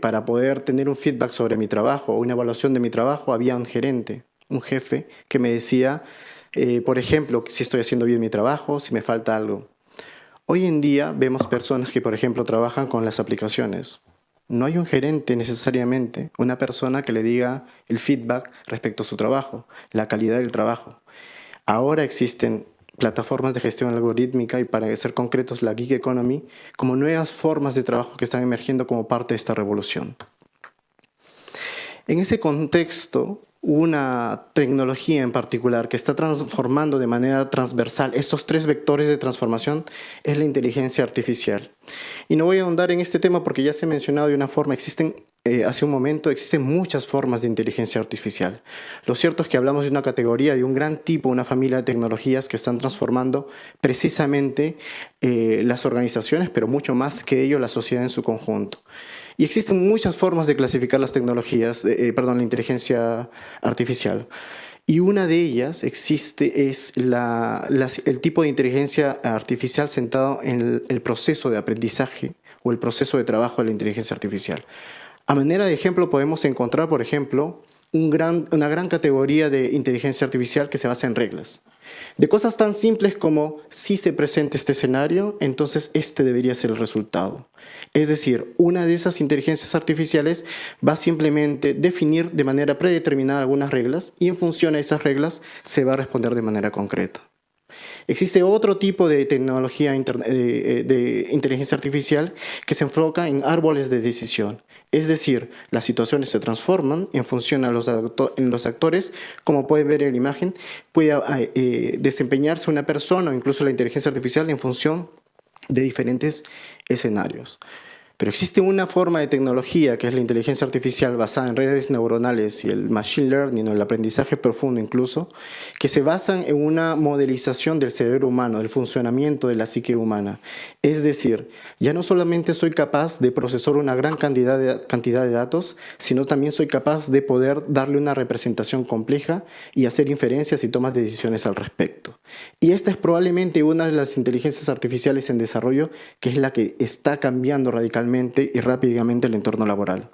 para poder tener un feedback sobre mi trabajo o una evaluación de mi trabajo, había un gerente, un jefe, que me decía, por ejemplo, si estoy haciendo bien mi trabajo, si me falta algo. Hoy en día vemos personas que, por ejemplo, trabajan con las aplicaciones. No hay un gerente necesariamente, una persona que le diga el feedback respecto a su trabajo, la calidad del trabajo. Ahora existen plataformas de gestión algorítmica y, para ser concretos, la gig economy, como nuevas formas de trabajo que están emergiendo como parte de esta revolución. En ese contexto, una tecnología en particular que está transformando de manera transversal estos 3 vectores de transformación es la inteligencia artificial. Y no voy a ahondar en este tema porque ya se ha mencionado de una forma, hace un momento, existen muchas formas de inteligencia artificial. Lo cierto es que hablamos de una categoría, de un gran tipo, una familia de tecnologías que están transformando precisamente las organizaciones, pero mucho más que ello, la sociedad en su conjunto. Y existen muchas formas de clasificar las tecnologías, la inteligencia artificial. Y una de ellas es el tipo de inteligencia artificial centrado en el proceso de aprendizaje o el proceso de trabajo de la inteligencia artificial. A manera de ejemplo podemos encontrar, por ejemplo, una gran categoría de inteligencia artificial que se basa en reglas. De cosas tan simples como si se presenta este escenario, entonces este debería ser el resultado. Es decir, una de esas inteligencias artificiales va a simplemente definir de manera predeterminada algunas reglas y en función a esas reglas se va a responder de manera concreta. Existe otro tipo de tecnología de inteligencia artificial que se enfoca en árboles de decisión. Es decir, las situaciones se transforman en función a los actores. Como pueden ver en la imagen, puede desempeñarse una persona o incluso la inteligencia artificial en función de diferentes escenarios. Pero existe una forma de tecnología que es la inteligencia artificial basada en redes neuronales y el machine learning o el aprendizaje profundo incluso, que se basan en una modelización del cerebro humano, del funcionamiento de la psique humana. Es decir, ya no solamente soy capaz de procesar una gran cantidad de datos, sino también soy capaz de poder darle una representación compleja y hacer inferencias y tomas de decisiones al respecto. Y esta es probablemente una de las inteligencias artificiales en desarrollo que es la que está cambiando radicalmente y rápidamente el entorno laboral.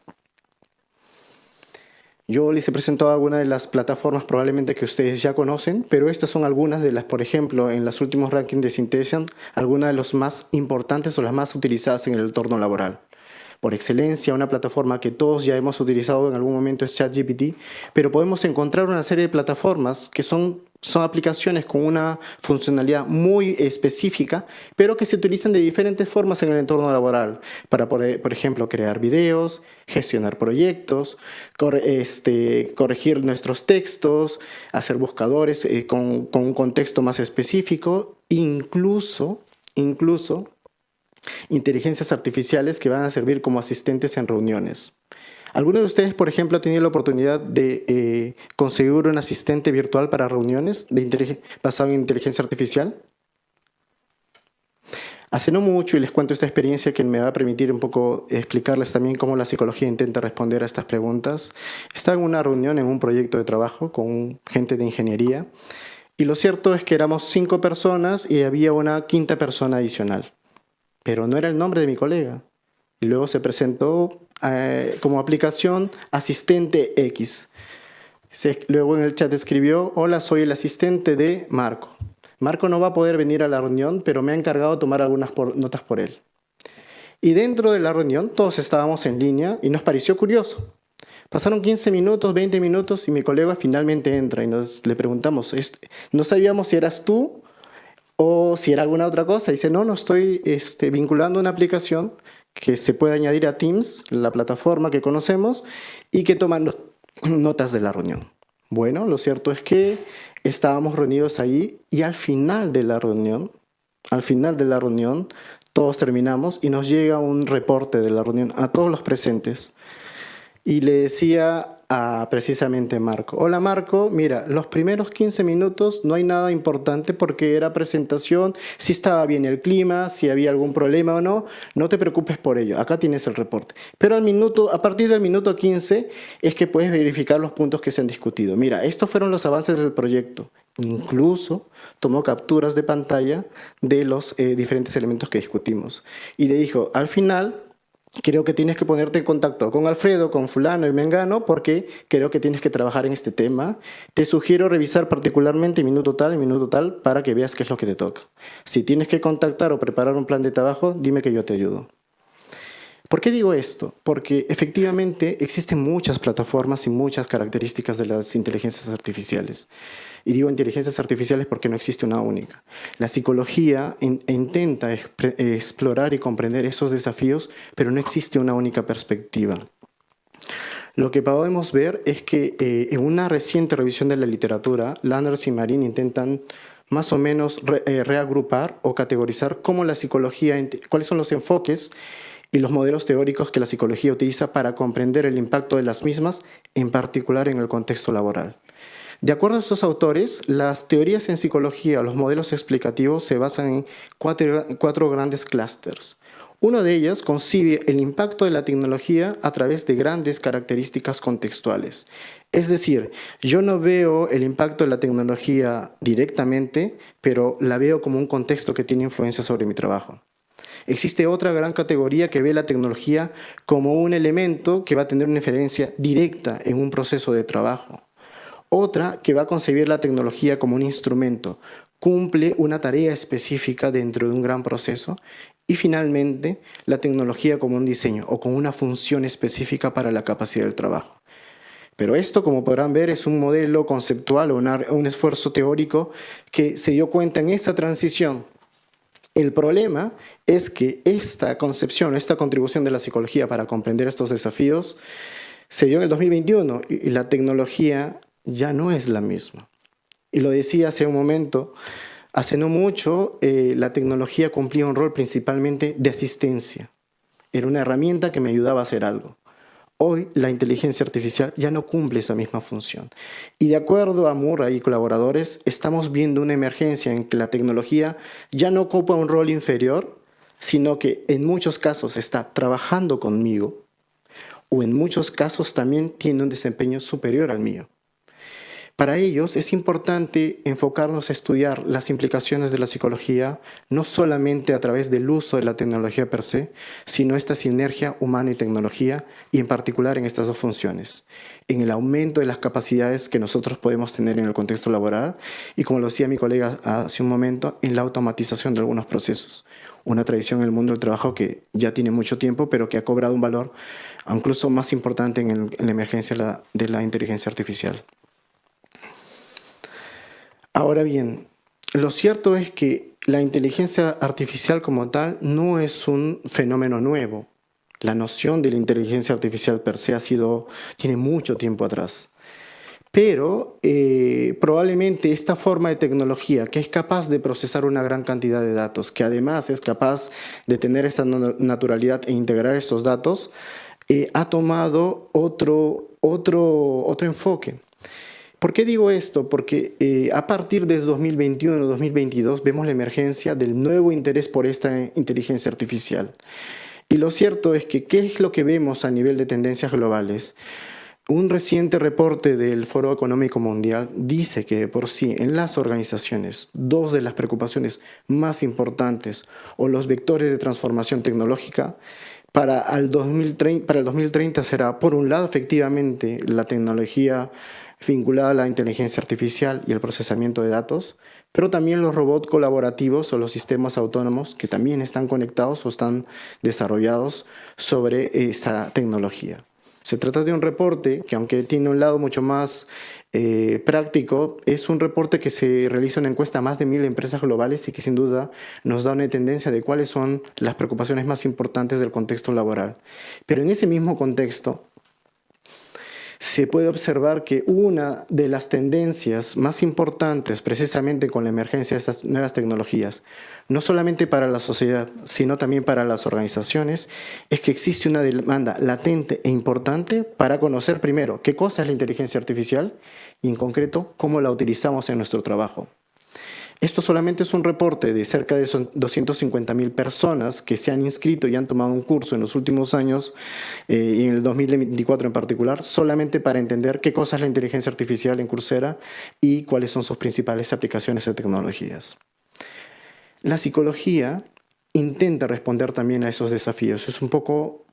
Yo les he presentado algunas de las plataformas probablemente que ustedes ya conocen, pero estas son algunas de las, por ejemplo, en los últimos rankings de Synthesion, algunas de las más importantes o las más utilizadas en el entorno laboral. Por excelencia, una plataforma que todos ya hemos utilizado en algún momento es ChatGPT, pero podemos encontrar una serie de plataformas que son aplicaciones con una funcionalidad muy específica, pero que se utilizan de diferentes formas en el entorno laboral, para, por ejemplo, crear videos, gestionar proyectos, corregir nuestros textos, hacer buscadores con un contexto más específico, incluso inteligencias artificiales que van a servir como asistentes en reuniones. ¿Alguno de ustedes, por ejemplo, ha tenido la oportunidad de conseguir un asistente virtual para reuniones basado en inteligencia artificial? Hace no mucho, y les cuento esta experiencia que me va a permitir un poco explicarles también cómo la psicología intenta responder a estas preguntas. Estaba en una reunión en un proyecto de trabajo con gente de ingeniería, y lo cierto es que éramos 5 personas y había una 5ª persona adicional. Pero no era el nombre de mi colega. Y luego se presentó como aplicación asistente X. Luego en el chat escribió: hola, soy el asistente de Marco. Marco no va a poder venir a la reunión, pero me ha encargado de tomar algunas notas por él. Y dentro de la reunión todos estábamos en línea y nos pareció curioso. Pasaron 15 minutos, 20 minutos y mi colega finalmente entra y le preguntamos, no sabíamos si eras tú o si era alguna otra cosa. Dice, no estoy vinculando una aplicación que se puede añadir a Teams, la plataforma que conocemos, y que toma notas de la reunión. Bueno, lo cierto es que estábamos reunidos ahí y al final de la reunión, todos terminamos y nos llega un reporte de la reunión a todos los presentes. Y le decía a precisamente Marco, hola Marco, mira, los primeros 15 minutos no hay nada importante porque era presentación, si estaba bien el clima, si había algún problema o no, no te preocupes por ello, acá tienes el reporte. Pero a partir del minuto 15 es que puedes verificar los puntos que se han discutido. Mira, estos fueron los avances del proyecto. Incluso tomó capturas de pantalla de los diferentes elementos que discutimos. Y le dijo, al final, creo que tienes que ponerte en contacto con Alfredo, con fulano y mengano, porque creo que tienes que trabajar en este tema. Te sugiero revisar particularmente minuto tal, para que veas qué es lo que te toca. Si tienes que contactar o preparar un plan de trabajo, dime que yo te ayudo. ¿Por qué digo esto? Porque efectivamente existen muchas plataformas y muchas características de las inteligencias artificiales. Y digo inteligencias artificiales porque no existe una única. La psicología intenta explorar y comprender esos desafíos, pero no existe una única perspectiva. Lo que podemos ver es que en una reciente revisión de la literatura, Landers y Marin intentan más o menos reagrupar o categorizar cómo la psicología, cuáles son los enfoques y los modelos teóricos que la psicología utiliza para comprender el impacto de las mismas, en particular en el contexto laboral. De acuerdo a estos autores, las teorías en psicología o los modelos explicativos se basan en cuatro grandes clústeres. Uno de ellos concibe el impacto de la tecnología a través de grandes características contextuales. Es decir, yo no veo el impacto de la tecnología directamente, pero la veo como un contexto que tiene influencia sobre mi trabajo. Existe otra gran categoría que ve la tecnología como un elemento que va a tener una influencia directa en un proceso de trabajo. Otra que va a concebir la tecnología como un instrumento, cumple una tarea específica dentro de un gran proceso. Y finalmente, la tecnología como un diseño o como una función específica para la capacidad del trabajo. Pero esto, como podrán ver, es un modelo conceptual o un esfuerzo teórico que se dio cuenta en esta transición. El problema es que esta concepción, esta contribución de la psicología para comprender estos desafíos se dio en el 2021 y la tecnología ya no es la misma. Y lo decía hace un momento. Hace no mucho, la tecnología cumplía un rol principalmente de asistencia. Era una herramienta que me ayudaba a hacer algo. Hoy, la inteligencia artificial ya no cumple esa misma función. Y de acuerdo a Murray y colaboradores, estamos viendo una emergencia en que la tecnología ya no ocupa un rol inferior, sino que en muchos casos está trabajando conmigo, o en muchos casos también tiene un desempeño superior al mío. Para ellos es importante enfocarnos a estudiar las implicaciones de la psicología, no solamente a través del uso de la tecnología per se, sino esta sinergia humana y tecnología, y en particular en estas dos funciones, en el aumento de las capacidades que nosotros podemos tener en el contexto laboral y, como lo decía mi colega hace un momento, en la automatización de algunos procesos. Una tradición en el mundo del trabajo que ya tiene mucho tiempo, pero que ha cobrado un valor incluso más importante en la emergencia de la inteligencia artificial. Ahora bien, lo cierto es que la inteligencia artificial como tal no es un fenómeno nuevo. La noción de la inteligencia artificial per se tiene mucho tiempo atrás. Pero probablemente esta forma de tecnología que es capaz de procesar una gran cantidad de datos, que además es capaz de tener esta naturalidad e integrar estos datos, ha tomado otro enfoque. ¿Por qué digo esto? Porque a partir de 2021-2022 vemos la emergencia del nuevo interés por esta inteligencia artificial. Y lo cierto es que, ¿qué es lo que vemos a nivel de tendencias globales? Un reciente reporte del Foro Económico Mundial dice que de por sí en las organizaciones, dos de las preocupaciones más importantes o los vectores de transformación tecnológica para el 2030 será, por un lado, efectivamente, la tecnología vinculada a la inteligencia artificial y el procesamiento de datos, pero también los robots colaborativos o los sistemas autónomos que también están conectados o están desarrollados sobre esa tecnología. Se trata de un reporte que, aunque tiene un lado mucho más práctico, es un reporte que se realiza una encuesta a más de 1000 empresas globales y que sin duda nos da una tendencia de cuáles son las preocupaciones más importantes del contexto laboral. Pero en ese mismo contexto, se puede observar que una de las tendencias más importantes, precisamente con la emergencia de estas nuevas tecnologías, no solamente para la sociedad, sino también para las organizaciones, es que existe una demanda latente e importante para conocer primero qué cosa es la inteligencia artificial y, en concreto, cómo la utilizamos en nuestro trabajo. Esto solamente es un reporte de cerca de 250.000 personas que se han inscrito y han tomado un curso en los últimos años, y en el 2024 en particular, solamente para entender qué cosa es la inteligencia artificial en Coursera y cuáles son sus principales aplicaciones de tecnologías. La psicología intenta responder también a esos desafíos. Es un poco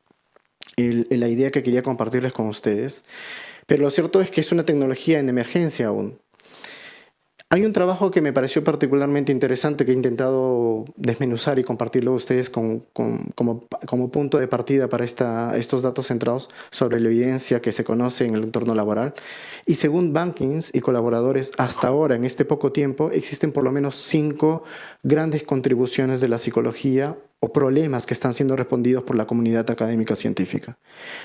la idea que quería compartirles con ustedes, pero lo cierto es que es una tecnología en emergencia aún. Hay un trabajo que me pareció particularmente interesante que he intentado desmenuzar y compartirlo a ustedes como punto de partida para estos datos centrados sobre la evidencia que se conoce en el entorno laboral. Y según Bankins y colaboradores, hasta ahora, en este poco tiempo, existen por lo menos 5 grandes contribuciones de la psicología o problemas que están siendo respondidos por la comunidad académica científica.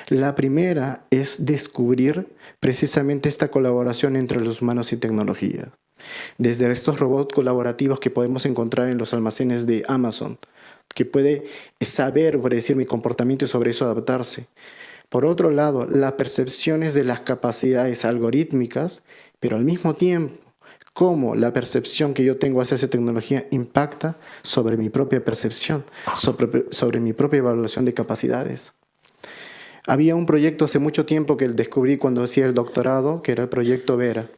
La primera es descubrir precisamente esta colaboración entre los humanos y tecnología. Desde estos robots colaborativos que podemos encontrar en los almacenes de Amazon, que puede saber, predecir mi comportamiento y sobre eso adaptarse. Por otro lado, las percepciones de las capacidades algorítmicas, pero al mismo tiempo, cómo la percepción que yo tengo hacia esa tecnología impacta sobre mi propia percepción, sobre mi propia evaluación de capacidades. Había un proyecto hace mucho tiempo que descubrí cuando hacía el doctorado, que era el proyecto Vera.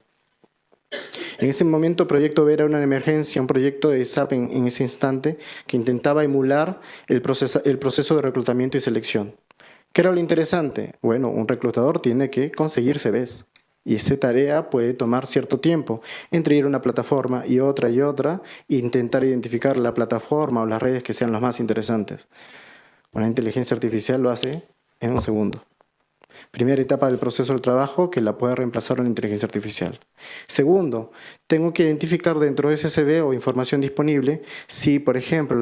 En ese momento, el proyecto Vera era una emergencia, un proyecto de SAP en ese instante, que intentaba emular el proceso de reclutamiento y selección. ¿Qué era lo interesante? Bueno, un reclutador tiene que conseguir CVs. Y esa tarea puede tomar cierto tiempo, entre ir a una plataforma y otra, e intentar identificar la plataforma o las redes que sean las más interesantes. Una inteligencia artificial lo hace en un segundo. Primera etapa del proceso del trabajo que la puede reemplazar una inteligencia artificial. Segundo, tengo que identificar dentro de ese CV o información disponible si, por ejemplo,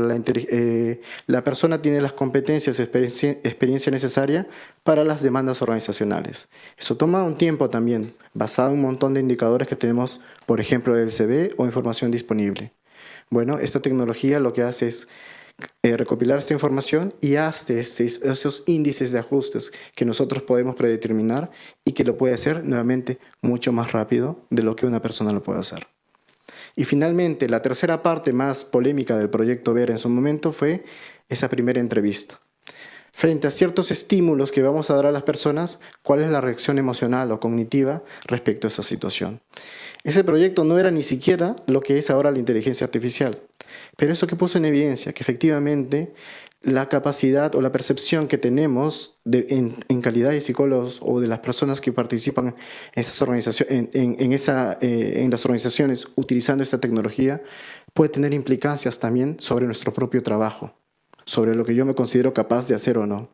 la persona tiene las competencias, experiencia necesaria para las demandas organizacionales. Eso toma un tiempo también, basado en un montón de indicadores que tenemos, por ejemplo, del CV o información disponible. Bueno, esta tecnología lo que hace es recopilar esta información y hace esos índices de ajustes que nosotros podemos predeterminar y que lo puede hacer nuevamente mucho más rápido de lo que una persona lo puede hacer. Y finalmente, la tercera parte más polémica del proyecto Vera en su momento fue esa primera entrevista. Frente a ciertos estímulos que vamos a dar a las personas, ¿cuál es la reacción emocional o cognitiva respecto a esa situación? Ese proyecto no era ni siquiera lo que es ahora la inteligencia artificial, pero eso que puso en evidencia que efectivamente la capacidad o la percepción que tenemos en calidad de psicólogos o de las personas que participan en esas organizaciones, en las organizaciones utilizando esta tecnología puede tener implicancias también sobre nuestro propio trabajo, sobre lo que yo me considero capaz de hacer o no.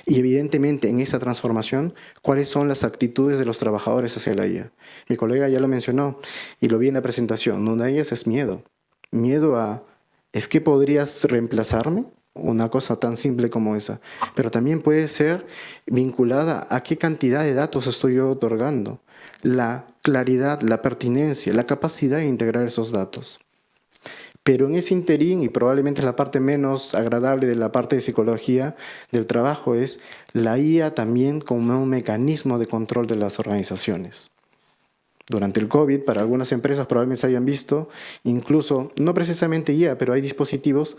Y evidentemente en esa transformación, ¿cuáles son las actitudes de los trabajadores hacia la IA? Mi colega ya lo mencionó y lo vi en la presentación. Una de ellas es miedo. Miedo a, ¿es que podrías reemplazarme? Una cosa tan simple como esa. Pero también puede ser vinculada a qué cantidad de datos estoy yo otorgando. La claridad, la pertinencia, la capacidad de integrar esos datos. Pero en ese interín, y probablemente es la parte menos agradable de la parte de psicología del trabajo, es la IA también como un mecanismo de control de las organizaciones. Durante el COVID, para algunas empresas probablemente se hayan visto, incluso, no precisamente IA, pero hay dispositivos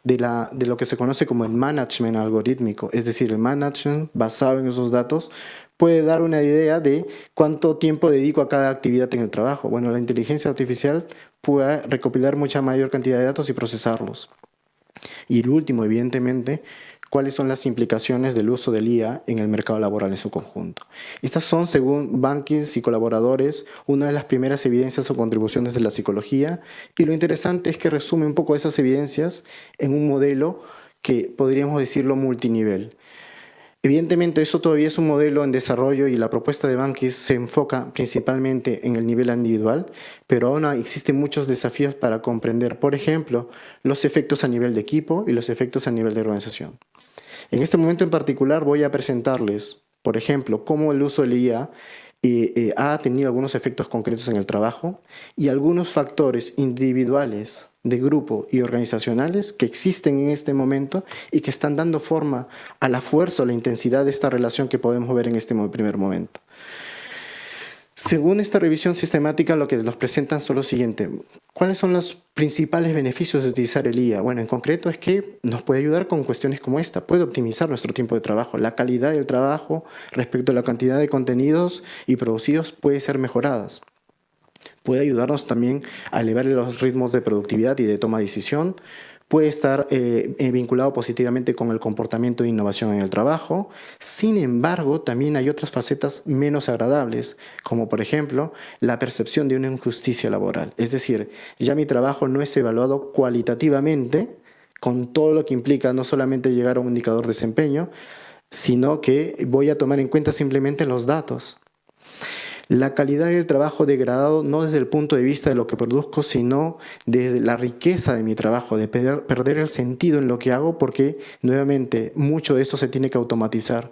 de lo que se conoce como el management algorítmico, es decir, el management basado en esos datos puede dar una idea de cuánto tiempo dedico a cada actividad en el trabajo. Bueno, la inteligencia artificial puede recopilar mucha mayor cantidad de datos y procesarlos. Y el último, evidentemente, cuáles son las implicaciones del uso del IA en el mercado laboral en su conjunto. Estas son, según Bankis y colaboradores, una de las primeras evidencias o contribuciones de la psicología, y lo interesante es que resume un poco esas evidencias en un modelo que podríamos decirlo multinivel. Evidentemente, eso todavía es un modelo en desarrollo y la propuesta de Bankis se enfoca principalmente en el nivel individual, pero aún existen muchos desafíos para comprender, por ejemplo, los efectos a nivel de equipo y los efectos a nivel de organización. En este momento en particular voy a presentarles, por ejemplo, cómo el uso del IA ha tenido algunos efectos concretos en el trabajo y algunos factores individuales, de grupo y organizacionales que existen en este momento y que están dando forma a la fuerza o la intensidad de esta relación que podemos ver en este primer momento. Según esta revisión sistemática, lo que nos presentan son lo siguiente. ¿Cuáles son los principales beneficios de utilizar el IA? Bueno, en concreto es que nos puede ayudar con cuestiones como esta. Puede optimizar nuestro tiempo de trabajo. La calidad del trabajo respecto a la cantidad de contenidos y producidos puede ser mejoradas. Puede ayudarnos también a elevar los ritmos de productividad y de toma de decisión. Puede estar vinculado positivamente con el comportamiento de innovación en el trabajo. Sin embargo, también hay otras facetas menos agradables, como por ejemplo la percepción de una injusticia laboral. Es decir, ya mi trabajo no es evaluado cualitativamente, con todo lo que implica no solamente llegar a un indicador de desempeño, sino que voy a tomar en cuenta simplemente los datos. La calidad del trabajo degradado no desde el punto de vista de lo que produzco, sino desde la riqueza de mi trabajo, de perder el sentido en lo que hago, porque nuevamente mucho de eso se tiene que automatizar.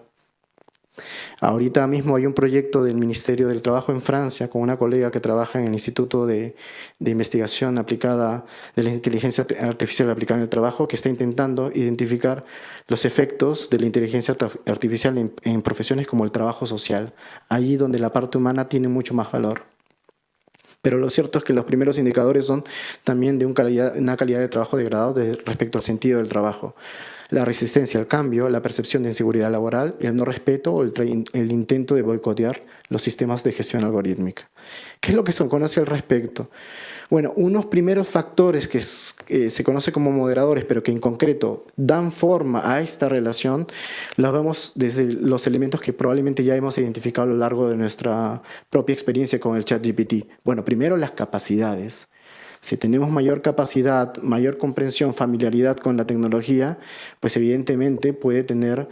Ahorita mismo hay un proyecto del Ministerio del Trabajo en Francia con una colega que trabaja en el Instituto de Investigación Aplicada de la Inteligencia Artificial Aplicada en el Trabajo, que está intentando identificar los efectos de la inteligencia artificial en profesiones como el trabajo social, allí donde la parte humana tiene mucho más valor. Pero lo cierto es que los primeros indicadores son también de una calidad de trabajo degradado respecto al sentido del trabajo. La resistencia al cambio, la percepción de inseguridad laboral, el no respeto o el intento de boicotear los sistemas de gestión algorítmica. ¿Qué es lo que se conoce al respecto? Bueno, unos primeros factores que se conoce como moderadores, pero que en concreto dan forma a esta relación, los vemos desde los elementos que probablemente ya hemos identificado a lo largo de nuestra propia experiencia con el ChatGPT. Bueno, primero las capacidades. Si tenemos mayor capacidad, mayor comprensión, familiaridad con la tecnología, pues evidentemente puedo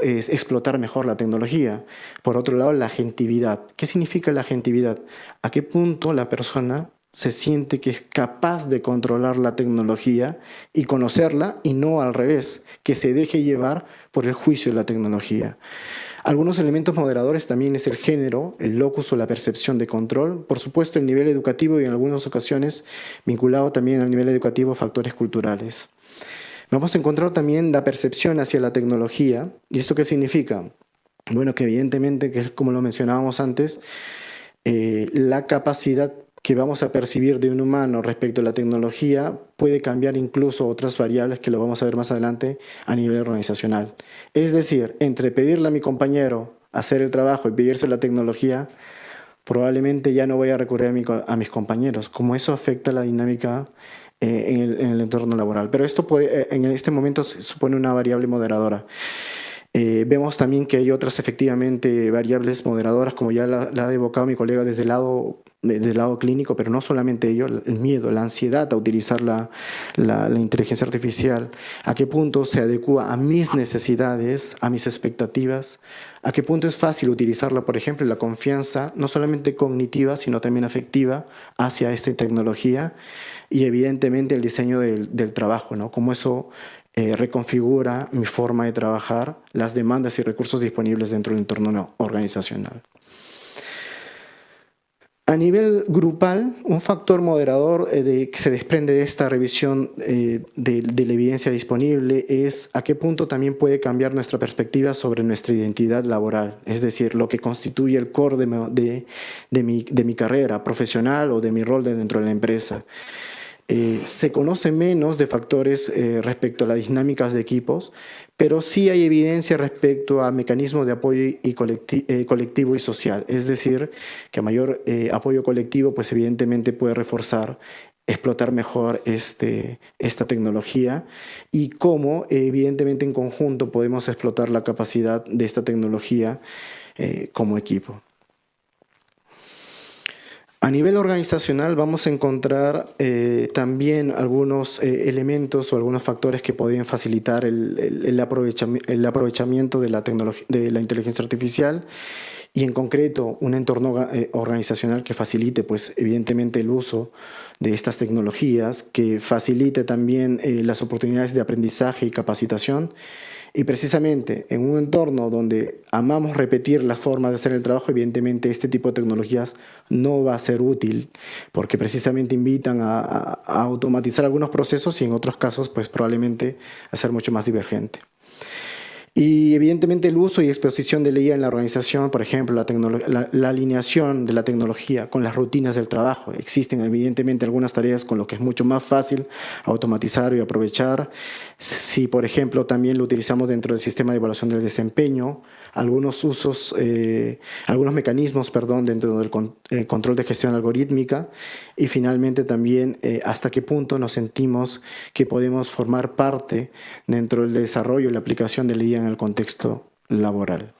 explotar mejor la tecnología. Por otro lado, la agentividad. ¿Qué significa la agentividad? ¿A qué punto la persona se siente que es capaz de controlar la tecnología y conocerla, y no al revés, que se deje llevar por el juicio de la tecnología? Algunos elementos moderadores también es el género, el locus o la percepción de control, por supuesto el nivel educativo y en algunas ocasiones vinculado también al nivel educativo factores culturales. Vamos a encontrar también la percepción hacia la tecnología. ¿Y esto qué significa? Bueno, que evidentemente, que es como lo mencionábamos antes, la capacidad que vamos a percibir de un humano respecto a la tecnología puede cambiar incluso otras variables que lo vamos a ver más adelante a nivel organizacional. Es decir, entre pedirle a mi compañero hacer el trabajo y pedirse la tecnología, probablemente ya no voy a recurrir a mis compañeros, como eso afecta la dinámica en el entorno laboral. Pero esto en este momento supone una variable moderadora. Vemos también que hay otras efectivamente variables moderadoras, como ya la ha evocado mi colega desde el lado clínico, pero no solamente ello, el miedo, la ansiedad a utilizar la inteligencia artificial, a qué punto se adecua a mis necesidades, a mis expectativas, a qué punto es fácil utilizarla, por ejemplo, la confianza, no solamente cognitiva, sino también afectiva hacia esta tecnología, y evidentemente el diseño del trabajo, ¿no? Cómo eso reconfigura mi forma de trabajar, las demandas y recursos disponibles dentro del entorno organizacional. A nivel grupal, un factor moderador que se desprende de esta revisión de la evidencia disponible es a qué punto también puede cambiar nuestra perspectiva sobre nuestra identidad laboral, es decir, lo que constituye el core de mi carrera profesional o de mi rol dentro de la empresa. Se conoce menos de factores respecto a las dinámicas de equipos, pero sí hay evidencia respecto a mecanismos de apoyo colectivo y social. Es decir, que a mayor apoyo colectivo, pues evidentemente puede reforzar, explotar mejor esta tecnología, y cómo evidentemente en conjunto podemos explotar la capacidad de esta tecnología como equipo. A nivel organizacional vamos a encontrar también algunos elementos o algunos factores que podrían facilitar el aprovechamiento de la inteligencia artificial, y en concreto un entorno organizacional que facilite, pues evidentemente, el uso de estas tecnologías, que facilite también las oportunidades de aprendizaje y capacitación. Y precisamente en un entorno donde amamos repetir la forma de hacer el trabajo, evidentemente este tipo de tecnologías no va a ser útil, porque precisamente invitan a automatizar algunos procesos y en otros casos pues probablemente a ser mucho más divergente. Y evidentemente el uso y exposición de la IA en la organización, por ejemplo, la alineación de la tecnología con las rutinas del trabajo. Existen evidentemente algunas tareas con lo que es mucho más fácil automatizar y aprovechar. Si, por ejemplo, también lo utilizamos dentro del sistema de evaluación del desempeño, algunos mecanismos, dentro del control de gestión algorítmica, y finalmente también hasta qué punto nos sentimos que podemos formar parte dentro del desarrollo y la aplicación de la IA en el contexto laboral.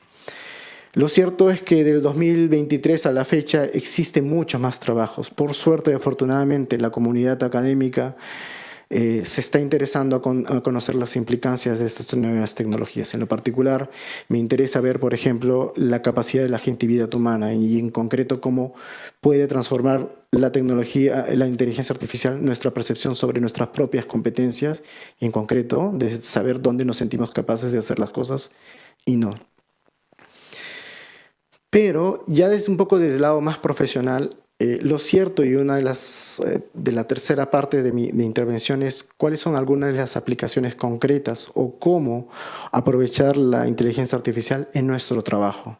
Lo cierto es que del 2023 a la fecha existen muchos más trabajos. Por suerte y afortunadamente la comunidad académica se está interesando a conocer las implicancias de estas nuevas tecnologías. En lo particular, me interesa ver, por ejemplo, la capacidad de la agentividad humana y en concreto cómo puede transformar la tecnología, la inteligencia artificial, nuestra percepción sobre nuestras propias competencias y en concreto de saber dónde nos sentimos capaces de hacer las cosas y no. Pero ya desde un poco desde el lado más profesional, lo cierto y una de la tercera parte de mi intervención es cuáles son algunas de las aplicaciones concretas o cómo aprovechar la inteligencia artificial en nuestro trabajo.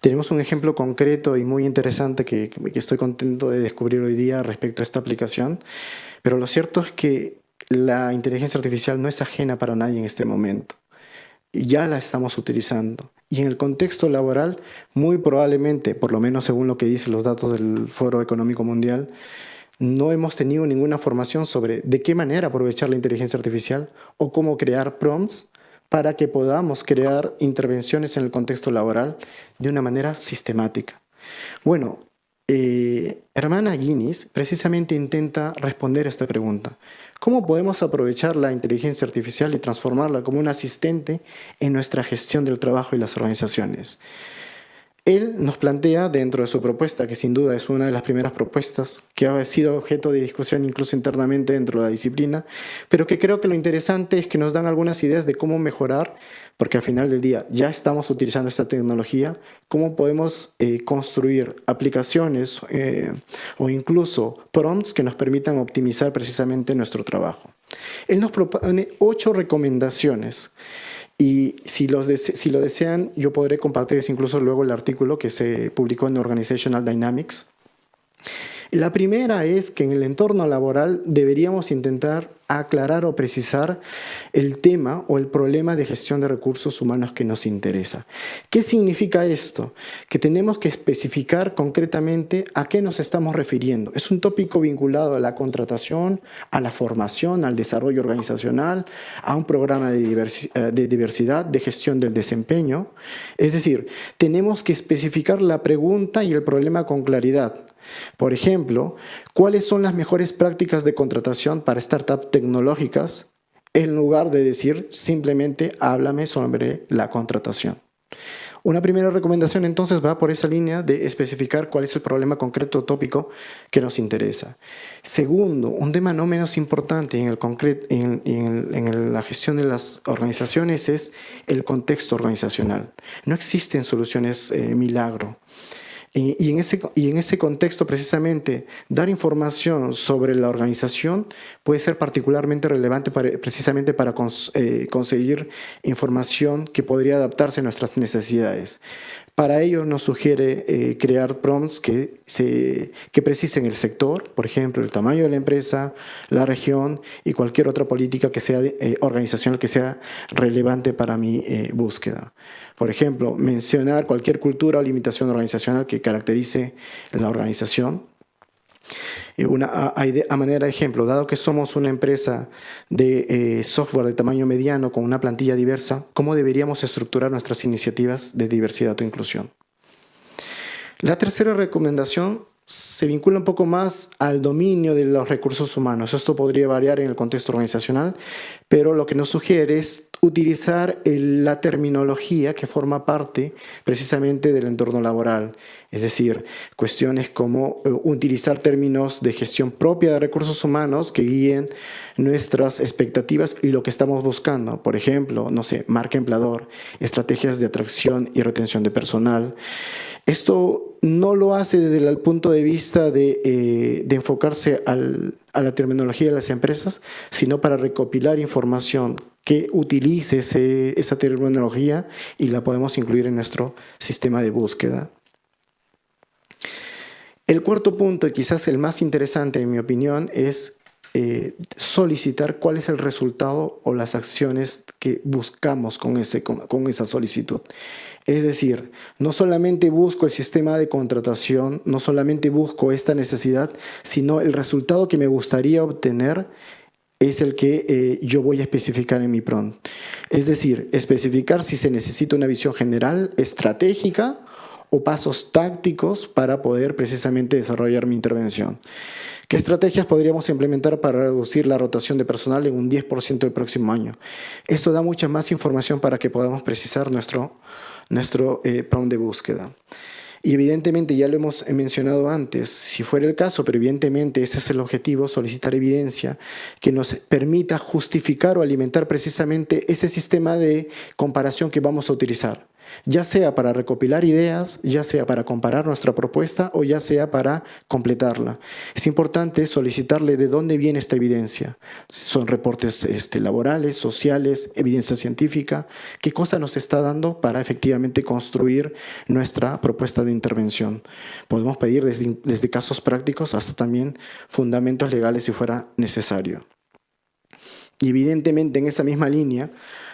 Tenemos un ejemplo concreto y muy interesante que estoy contento de descubrir hoy día respecto a esta aplicación, pero lo cierto es que la inteligencia artificial no es ajena para nadie en este momento. Ya la estamos utilizando. Y en el contexto laboral, muy probablemente, por lo menos según lo que dicen los datos del Foro Económico Mundial, no hemos tenido ninguna formación sobre de qué manera aprovechar la inteligencia artificial o cómo crear prompts para que podamos crear intervenciones en el contexto laboral de una manera sistemática. Bueno, Hermana Guinness precisamente intenta responder a esta pregunta. ¿Cómo podemos aprovechar la inteligencia artificial y transformarla como un asistente en nuestra gestión del trabajo y las organizaciones? Él nos plantea dentro de su propuesta, que sin duda es una de las primeras propuestas que ha sido objeto de discusión incluso internamente dentro de la disciplina, pero que creo que lo interesante es que nos dan algunas ideas de cómo mejorar, porque al final del día ya estamos utilizando esta tecnología, cómo podemos construir aplicaciones o incluso prompts que nos permitan optimizar precisamente nuestro trabajo. Él nos propone 8 recomendaciones. Y si lo desean, yo podré compartirles incluso luego el artículo que se publicó en Organizational Dynamics. La primera es que en el entorno laboral deberíamos intentar aclarar o precisar el tema o el problema de gestión de recursos humanos que nos interesa. ¿Qué significa esto? Que tenemos que especificar concretamente a qué nos estamos refiriendo. Es un tópico vinculado a la contratación, a la formación, al desarrollo organizacional, a un programa de diversidad, de gestión del desempeño. Es decir, tenemos que especificar la pregunta y el problema con claridad. Por ejemplo, ¿cuáles son las mejores prácticas de contratación para startups tecnológicas? En lugar de decir simplemente háblame sobre la contratación. Una primera recomendación entonces va por esa línea de especificar cuál es el problema concreto tópico que nos interesa. Segundo, un tema no menos importante en la gestión de las organizaciones es el contexto organizacional. No existen soluciones milagro. Y en ese contexto, precisamente, dar información sobre la organización puede ser particularmente relevante precisamente para conseguir información que podría adaptarse a nuestras necesidades. Para ello nos sugiere crear prompts que precisen el sector, por ejemplo, el tamaño de la empresa, la región y cualquier otra política que sea organizacional que sea relevante para mi búsqueda. Por ejemplo, mencionar cualquier cultura o limitación organizacional que caracterice la organización. A manera de ejemplo, dado que somos una empresa de software de tamaño mediano con una plantilla diversa, ¿cómo deberíamos estructurar nuestras iniciativas de diversidad o inclusión? La tercera recomendación se vincula un poco más al dominio de los recursos humanos. Esto podría variar en el contexto organizacional, pero lo que nos sugiere es utilizar la terminología que forma parte precisamente del entorno laboral. Es decir, cuestiones como utilizar términos de gestión propia de recursos humanos que guíen nuestras expectativas y lo que estamos buscando. Por ejemplo, marca empleador, estrategias de atracción y retención de personal. Esto no lo hace desde el punto de vista de enfocarse a la terminología de las empresas, sino para recopilar información que utilice esa terminología y la podemos incluir en nuestro sistema de búsqueda. El cuarto punto, y quizás el más interesante en mi opinión, es solicitar cuál es el resultado o las acciones que buscamos con esa solicitud. Es decir, no solamente busco el sistema de contratación, no solamente busco esta necesidad, sino el resultado que me gustaría obtener es el que yo voy a especificar en mi prompt. Es decir, especificar si se necesita una visión general, estratégica o pasos tácticos para poder precisamente desarrollar mi intervención. ¿Qué estrategias podríamos implementar para reducir la rotación de personal en un 10% el próximo año? Esto da mucha más información para que podamos precisar nuestro prompt de búsqueda. Y evidentemente, ya lo hemos mencionado antes, si fuera el caso, pero evidentemente ese es el objetivo, solicitar evidencia que nos permita justificar o alimentar precisamente ese sistema de comparación que vamos a utilizar, ya sea para recopilar ideas, ya sea para comparar nuestra propuesta o ya sea para completarla. Es importante solicitarle de dónde viene esta evidencia. Son reportes laborales, sociales, evidencia científica, qué cosa nos está dando para efectivamente construir nuestra propuesta de intervención. Podemos pedir desde casos prácticos hasta también fundamentos legales si fuera necesario. Y evidentemente en esa misma línea,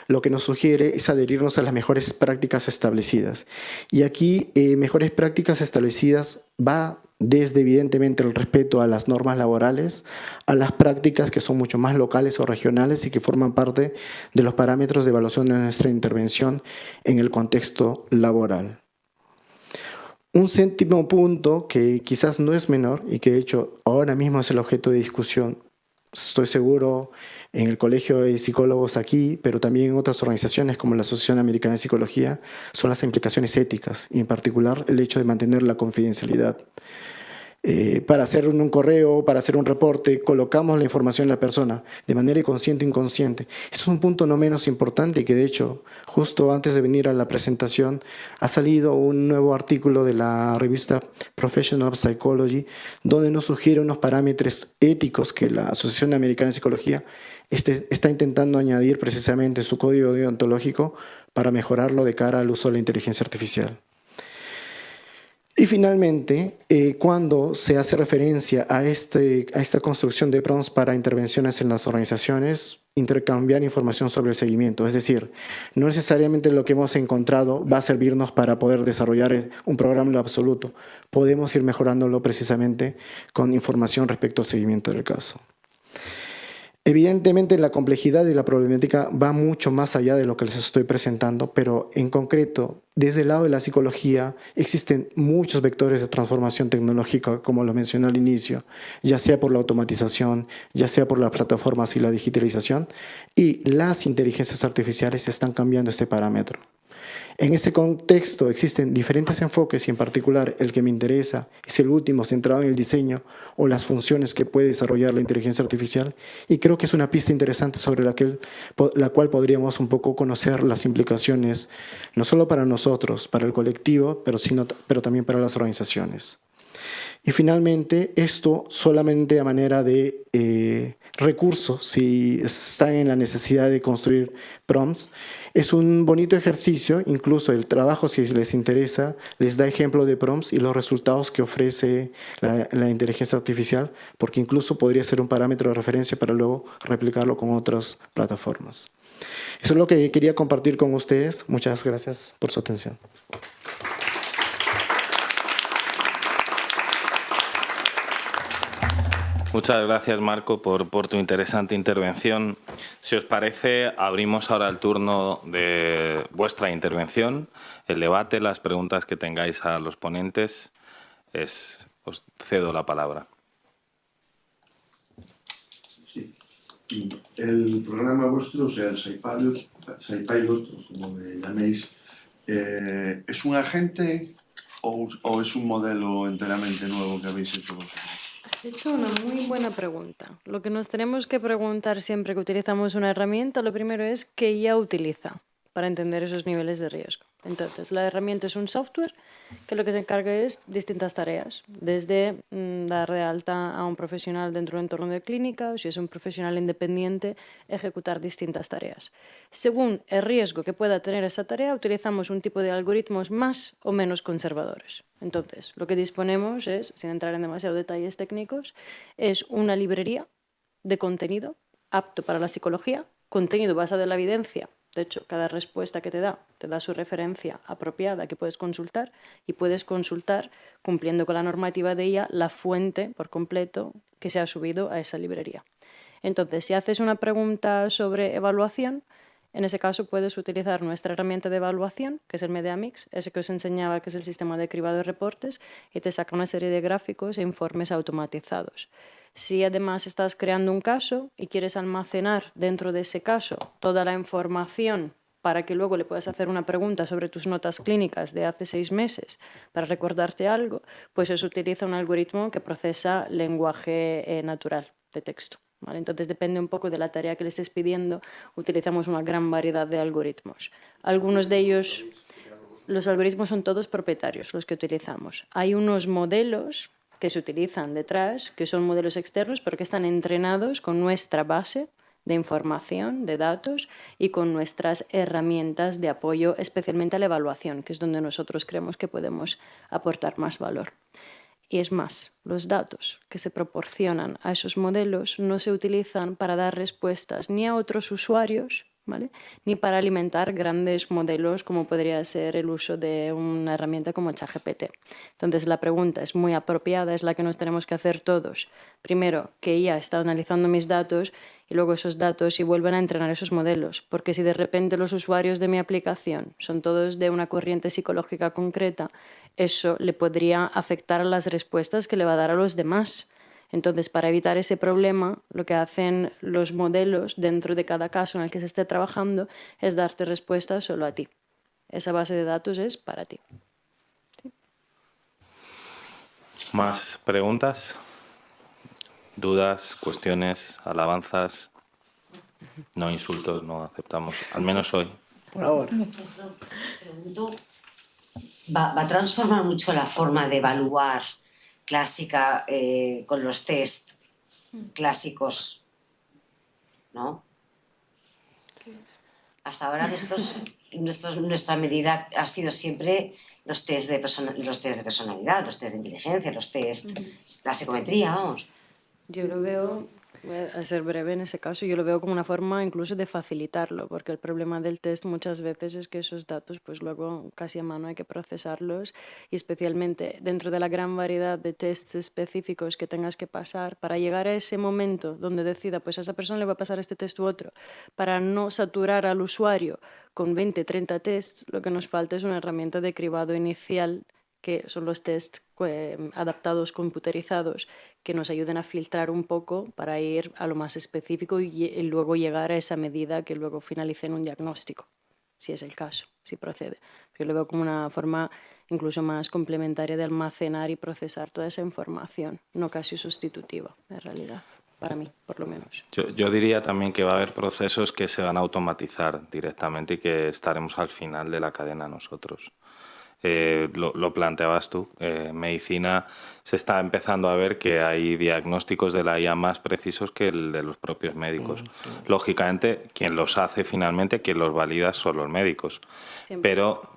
lo que nos sugiere es adherirnos a las mejores prácticas establecidas. Y aquí mejores prácticas establecidas va desde evidentemente el respeto a las normas laborales, a las prácticas que son mucho más locales o regionales y que forman parte de los parámetros de evaluación de nuestra intervención en el contexto laboral. Un séptimo punto que quizás no es menor y que de hecho ahora mismo es el objeto de discusión, estoy seguro, en el Colegio de Psicólogos aquí, pero también en otras organizaciones como la Asociación Americana de Psicología, son las implicaciones éticas y en particular el hecho de mantener la confidencialidad. Para hacer un correo, para hacer un reporte, colocamos la información de la persona de manera consciente o inconsciente. Eso es un punto no menos importante y que de hecho, justo antes de venir a la presentación, ha salido un nuevo artículo de la revista Professional Psychology, donde nos sugiere unos parámetros éticos que la Asociación Americana de Psicología está intentando añadir precisamente en su código deontológico para mejorarlo de cara al uso de la inteligencia artificial. Y finalmente, cuando se hace referencia a esta construcción de prompts para intervenciones en las organizaciones, intercambiar información sobre el seguimiento. Es decir, no necesariamente lo que hemos encontrado va a servirnos para poder desarrollar un programa en lo absoluto. Podemos ir mejorándolo precisamente con información respecto al seguimiento del caso. Evidentemente la complejidad de la problemática va mucho más allá de lo que les estoy presentando, pero en concreto, desde el lado de la psicología, existen muchos vectores de transformación tecnológica, como lo mencioné al inicio, ya sea por la automatización, ya sea por las plataformas y la digitalización, y las inteligencias artificiales están cambiando este parámetro. En ese contexto existen diferentes enfoques y en particular el que me interesa es el último, centrado en el diseño o las funciones que puede desarrollar la inteligencia artificial y creo que es una pista interesante sobre la cual podríamos un poco conocer las implicaciones no solo para nosotros, para el colectivo, pero también para las organizaciones. Y finalmente, esto solamente a manera de recurso, si están en la necesidad de construir prompts, es un bonito ejercicio, incluso el trabajo, si les interesa, les da ejemplo de prompts y los resultados que ofrece la inteligencia artificial, porque incluso podría ser un parámetro de referencia para luego replicarlo con otras plataformas. Eso es lo que quería compartir con ustedes. Muchas gracias por su atención. Muchas gracias, Marco, por tu interesante intervención. Si os parece, abrimos ahora el turno de vuestra intervención, el debate, las preguntas que tengáis a los ponentes. Os cedo la palabra. Sí. El programa vuestro, o sea, el SciPilot, como le llaméis, ¿es un agente o es un modelo enteramente nuevo que habéis hecho vosotros? Has hecho una muy buena pregunta. Lo que nos tenemos que preguntar siempre que utilizamos una herramienta, lo primero es qué ya utiliza para entender esos niveles de riesgo. Entonces, la herramienta es un software que lo que se encarga es distintas tareas, desde dar de alta a un profesional dentro del entorno de clínica, o si es un profesional independiente, ejecutar distintas tareas. Según el riesgo que pueda tener esa tarea, utilizamos un tipo de algoritmos más o menos conservadores. Entonces, lo que disponemos es, sin entrar en demasiados detalles técnicos, es una librería de contenido apto para la psicología, contenido basado en la evidencia. De hecho, cada respuesta que te da su referencia apropiada que puedes consultar y puedes consultar, cumpliendo con la normativa de ella, la fuente por completo que se ha subido a esa librería. Entonces, si haces una pregunta sobre evaluación, en ese caso puedes utilizar nuestra herramienta de evaluación, que es el Medeamix, ese que os enseñaba que es el sistema de cribado de reportes, y te saca una serie de gráficos e informes automatizados. Si además estás creando un caso y quieres almacenar dentro de ese caso toda la información para que luego le puedas hacer una pregunta sobre tus notas clínicas de hace 6 meses para recordarte algo, pues eso utiliza un algoritmo que procesa lenguaje natural de texto. ¿Vale? Entonces depende un poco de la tarea que le estés pidiendo, utilizamos una gran variedad de algoritmos. Algunos de ellos, los algoritmos son todos propietarios los que utilizamos. Hay unos modelos que se utilizan detrás, que son modelos externos, pero que están entrenados con nuestra base de información, de datos y con nuestras herramientas de apoyo, especialmente a la evaluación, que es donde nosotros creemos que podemos aportar más valor. Y es más, los datos que se proporcionan a esos modelos no se utilizan para dar respuestas ni a otros usuarios, ¿vale? Ni para alimentar grandes modelos como podría ser el uso de una herramienta como ChatGPT. Entonces la pregunta es muy apropiada, es la que nos tenemos que hacer todos. Primero, que IA está analizando mis datos y luego esos datos y vuelven a entrenar esos modelos. Porque si de repente los usuarios de mi aplicación son todos de una corriente psicológica concreta, eso le podría afectar a las respuestas que le va a dar a los demás. Entonces, para evitar ese problema, lo que hacen los modelos dentro de cada caso en el que se esté trabajando es darte respuestas solo a ti. Esa base de datos es para ti. ¿Sí? ¿Más preguntas? ¿Dudas, cuestiones, alabanzas? No insultos, no aceptamos, al menos hoy. Por ahora. Pregunto, ¿va a transformar mucho la forma de evaluar clásica con los test clásicos, ¿no? Hasta ahora nuestra medida ha sido siempre los test de personalidad, los test de inteligencia, los test, la psicometría, vamos. Yo lo veo, voy a ser breve en ese caso, yo lo veo como una forma incluso de facilitarlo, porque el problema del test muchas veces es que esos datos pues luego casi a mano hay que procesarlos y especialmente dentro de la gran variedad de tests específicos que tengas que pasar para llegar a ese momento donde decida pues a esa persona le va a pasar este test u otro, para no saturar al usuario con 20, 30 tests, lo que nos falta es una herramienta de cribado inicial que son los tests adaptados, computerizados, que nos ayuden a filtrar un poco para ir a lo más específico y luego llegar a esa medida que luego finalice en un diagnóstico, si es el caso, si procede. Yo lo veo como una forma incluso más complementaria de almacenar y procesar toda esa información, no casi sustitutiva, en realidad, para mí, por lo menos. Yo diría también que va a haber procesos que se van a automatizar directamente y que estaremos al final de la cadena nosotros. Lo planteabas tú, medicina se está empezando a ver que hay diagnósticos de la IA más precisos que el de los propios médicos. Lógicamente, quien los hace finalmente, quien los valida son los médicos. Siempre. Pero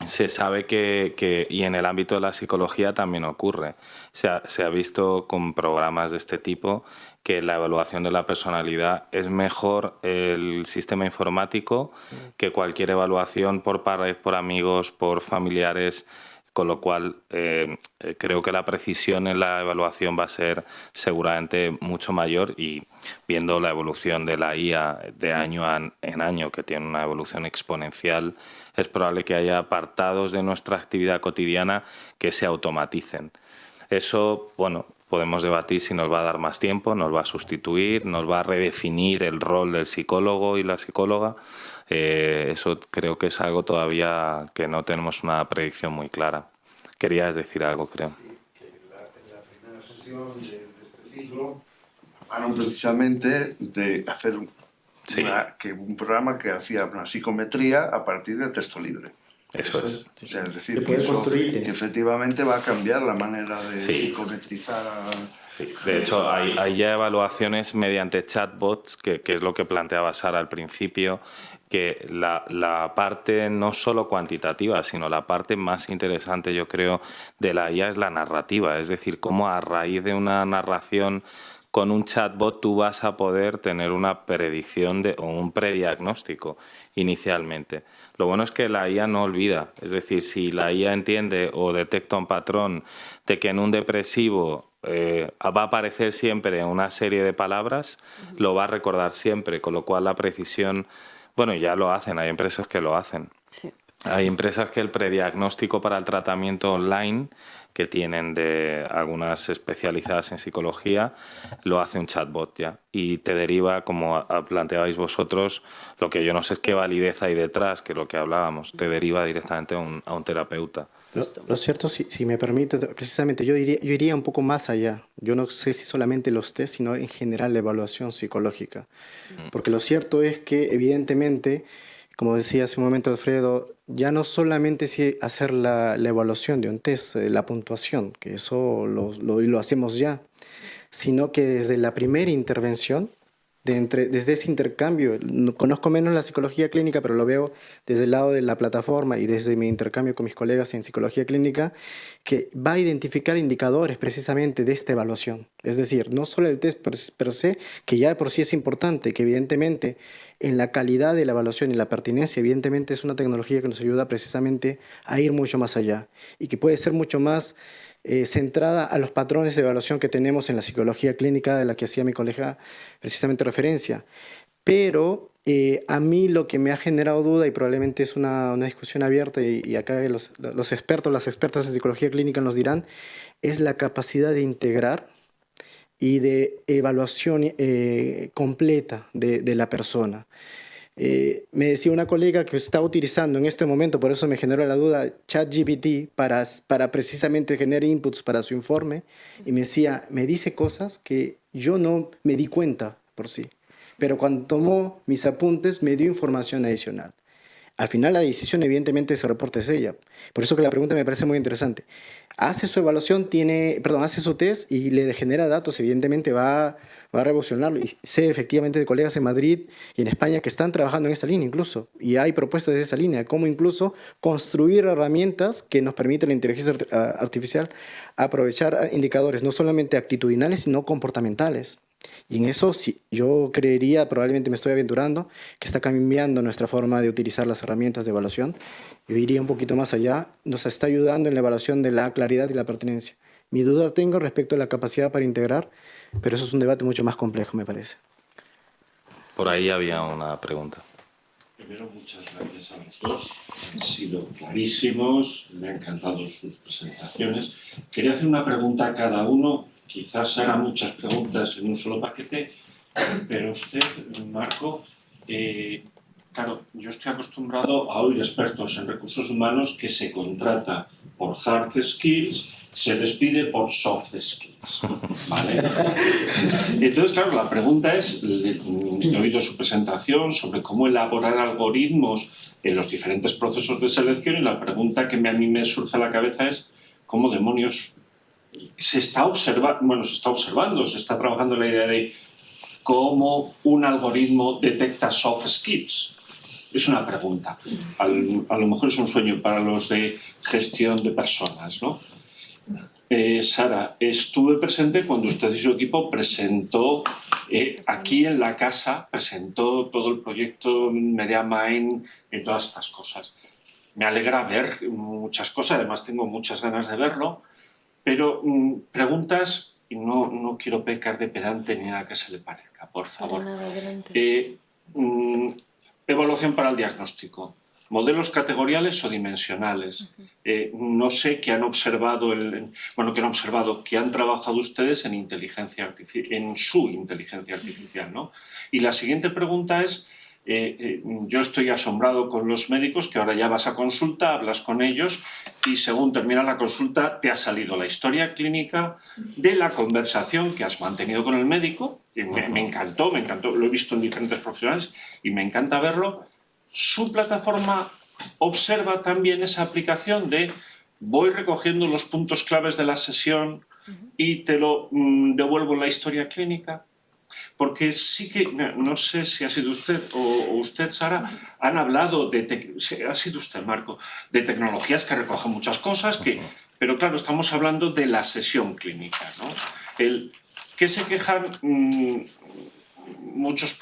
se sabe que, y en el ámbito de la psicología también ocurre, se ha visto con programas de este tipo que la evaluación de la personalidad es mejor el sistema informático que cualquier evaluación por pares, por amigos, por familiares, con lo cual creo que la precisión en la evaluación va a ser seguramente mucho mayor y viendo la evolución de la IA de año en año, que tiene una evolución exponencial, es probable que haya apartados de nuestra actividad cotidiana que se automaticen. Eso, bueno, podemos debatir si nos va a dar más tiempo, nos va a sustituir, nos va a redefinir el rol del psicólogo y la psicóloga. Eso creo que es algo todavía que no tenemos una predicción muy clara. Querías decir algo, creo. En la primera sesión de este ciclo hablaron precisamente de hacer un programa que hacía una psicometría a partir de texto libre. Eso es. O sea, es decir, que efectivamente va a cambiar la manera de psicometrizar. Sí. De hecho, hay ya evaluaciones mediante chatbots, que es lo que planteaba Sara al principio, que la parte no solo cuantitativa, sino la parte más interesante, yo creo, de la IA es la narrativa. Es decir, cómo a raíz de una narración con un chatbot tú vas a poder tener una predicción o un prediagnóstico inicialmente. Lo bueno es que la IA no olvida. Es decir, si la IA entiende o detecta un patrón de que en un depresivo va a aparecer siempre una serie de palabras, lo va a recordar siempre, con lo cual la precisión, bueno, ya lo hacen, hay empresas que lo hacen. Sí. Hay empresas que el prediagnóstico para el tratamiento online que tienen de algunas especializadas en psicología, lo hace un chatbot ya. Y te deriva, como planteabais vosotros, lo que yo no sé es qué validez hay detrás, que es lo que hablábamos, te deriva directamente a un terapeuta. Lo cierto, si me permite, precisamente yo iría un poco más allá. Yo no sé si solamente los test, sino en general la evaluación psicológica. Porque lo cierto es que, evidentemente, como decía hace un momento Alfredo, ya no solamente es hacer la evaluación de un test, la puntuación, que eso lo hacemos ya, sino que desde la primera intervención, desde ese intercambio, conozco menos la psicología clínica, pero lo veo desde el lado de la plataforma y desde mi intercambio con mis colegas en psicología clínica, que va a identificar indicadores precisamente de esta evaluación. Es decir, no solo el test per se, que ya de por sí es importante, que evidentemente en la calidad de la evaluación y la pertinencia, evidentemente es una tecnología que nos ayuda precisamente a ir mucho más allá y que puede ser mucho más centrada a los patrones de evaluación que tenemos en la psicología clínica, de la que hacía mi colega precisamente referencia. Pero a mí lo que me ha generado duda, y probablemente es una discusión abierta, y acá los expertos, las expertas en psicología clínica nos dirán, es la capacidad de integrar y de evaluación completa de la persona. Me decía una colega que está utilizando en este momento, por eso me generó la duda, ChatGPT para precisamente generar inputs para su informe, y me decía, me dice cosas que yo no me di cuenta por sí, pero cuando tomó mis apuntes me dio información adicional. Al final la decisión evidentemente ese reporte es ella. Por eso que la pregunta me parece muy interesante. Hace su evaluación, hace su test y le genera datos, evidentemente va a revolucionarlo. Y sé efectivamente de colegas en Madrid y en España que están trabajando en esa línea incluso. Y hay propuestas de esa línea, como incluso construir herramientas que nos permiten la inteligencia artificial aprovechar indicadores no solamente actitudinales, sino comportamentales. Y en eso sí, yo creería, probablemente me estoy aventurando, que está cambiando nuestra forma de utilizar las herramientas de evaluación. Yo iría un poquito más allá, nos está ayudando en la evaluación de la claridad y la pertinencia. Mi duda tengo respecto a la capacidad para integrar, pero eso es un debate mucho más complejo, me parece. Por ahí había una pregunta. Primero, muchas gracias a los dos. Han sido clarísimos, me han encantado sus presentaciones. Quería hacer una pregunta a cada uno. Quizás haga muchas preguntas en un solo paquete, pero usted, Marco, claro, yo estoy acostumbrado a oír expertos en recursos humanos que se contrata por hard skills, se despide por soft skills, ¿vale? Entonces, claro, la pregunta es, he oído su presentación sobre cómo elaborar algoritmos en los diferentes procesos de selección, y la pregunta que a mí me surge a la cabeza es ¿cómo demonios se está observando, se está trabajando la idea de cómo un algoritmo detecta soft skills? Es una pregunta. A lo mejor es un sueño para los de gestión de personas, ¿no? Sara, estuve presente cuando usted y su equipo presentó aquí en la casa, presentó todo el proyecto MediaMind y todas estas cosas. Me alegra ver muchas cosas, además tengo muchas ganas de verlo, pero preguntas, y no quiero pecar de pedante ni nada que se le parezca, por favor. Evaluación para el diagnóstico. ¿Modelos categoriales o dimensionales? No sé qué han observado, que han trabajado ustedes en su inteligencia artificial, ¿no? Y la siguiente pregunta es, yo estoy asombrado con los médicos que ahora ya vas a consulta, hablas con ellos y según termina la consulta te ha salido la historia clínica de la conversación que has mantenido con el médico. Y me encantó, lo he visto en diferentes profesionales y me encanta verlo. Su plataforma observa también esa aplicación de voy recogiendo los puntos claves de la sesión y te lo devuelvo en la historia clínica. Porque sí que, no sé si ha sido usted o usted, Sara, han hablado ha sido usted, Marco, de tecnologías que recogen muchas cosas, pero claro, estamos hablando de la sesión clínica, ¿no? ¿Qué se quejan muchos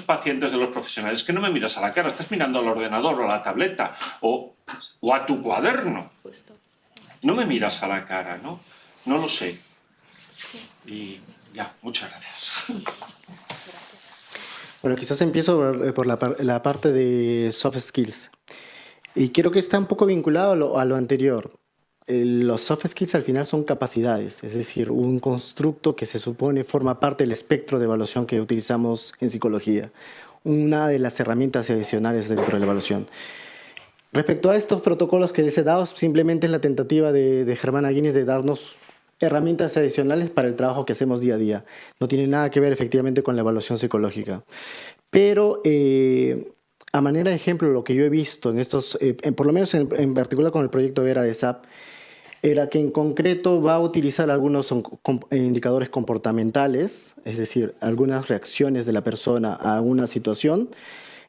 pacientes de los profesionales? Que no me miras a la cara, estás mirando al ordenador o a la tableta o a tu cuaderno. No me miras a la cara, ¿no? No lo sé. Y ya, muchas gracias. Bueno, quizás empiezo por la parte de soft skills. Y creo que está un poco vinculado a lo anterior. Los soft skills al final son capacidades, es decir, un constructo que se supone forma parte del espectro de evaluación que utilizamos en psicología, una de las herramientas adicionales dentro de la evaluación. Respecto a estos protocolos que les he dado, simplemente es la tentativa de Germana Guinness de darnos herramientas adicionales para el trabajo que hacemos día a día. No tiene nada que ver efectivamente con la evaluación psicológica. Pero a manera de ejemplo, lo que yo he visto en estos, por lo menos en particular con el proyecto Vera de SAP, era que en concreto va a utilizar algunos indicadores comportamentales, es decir, algunas reacciones de la persona a una situación,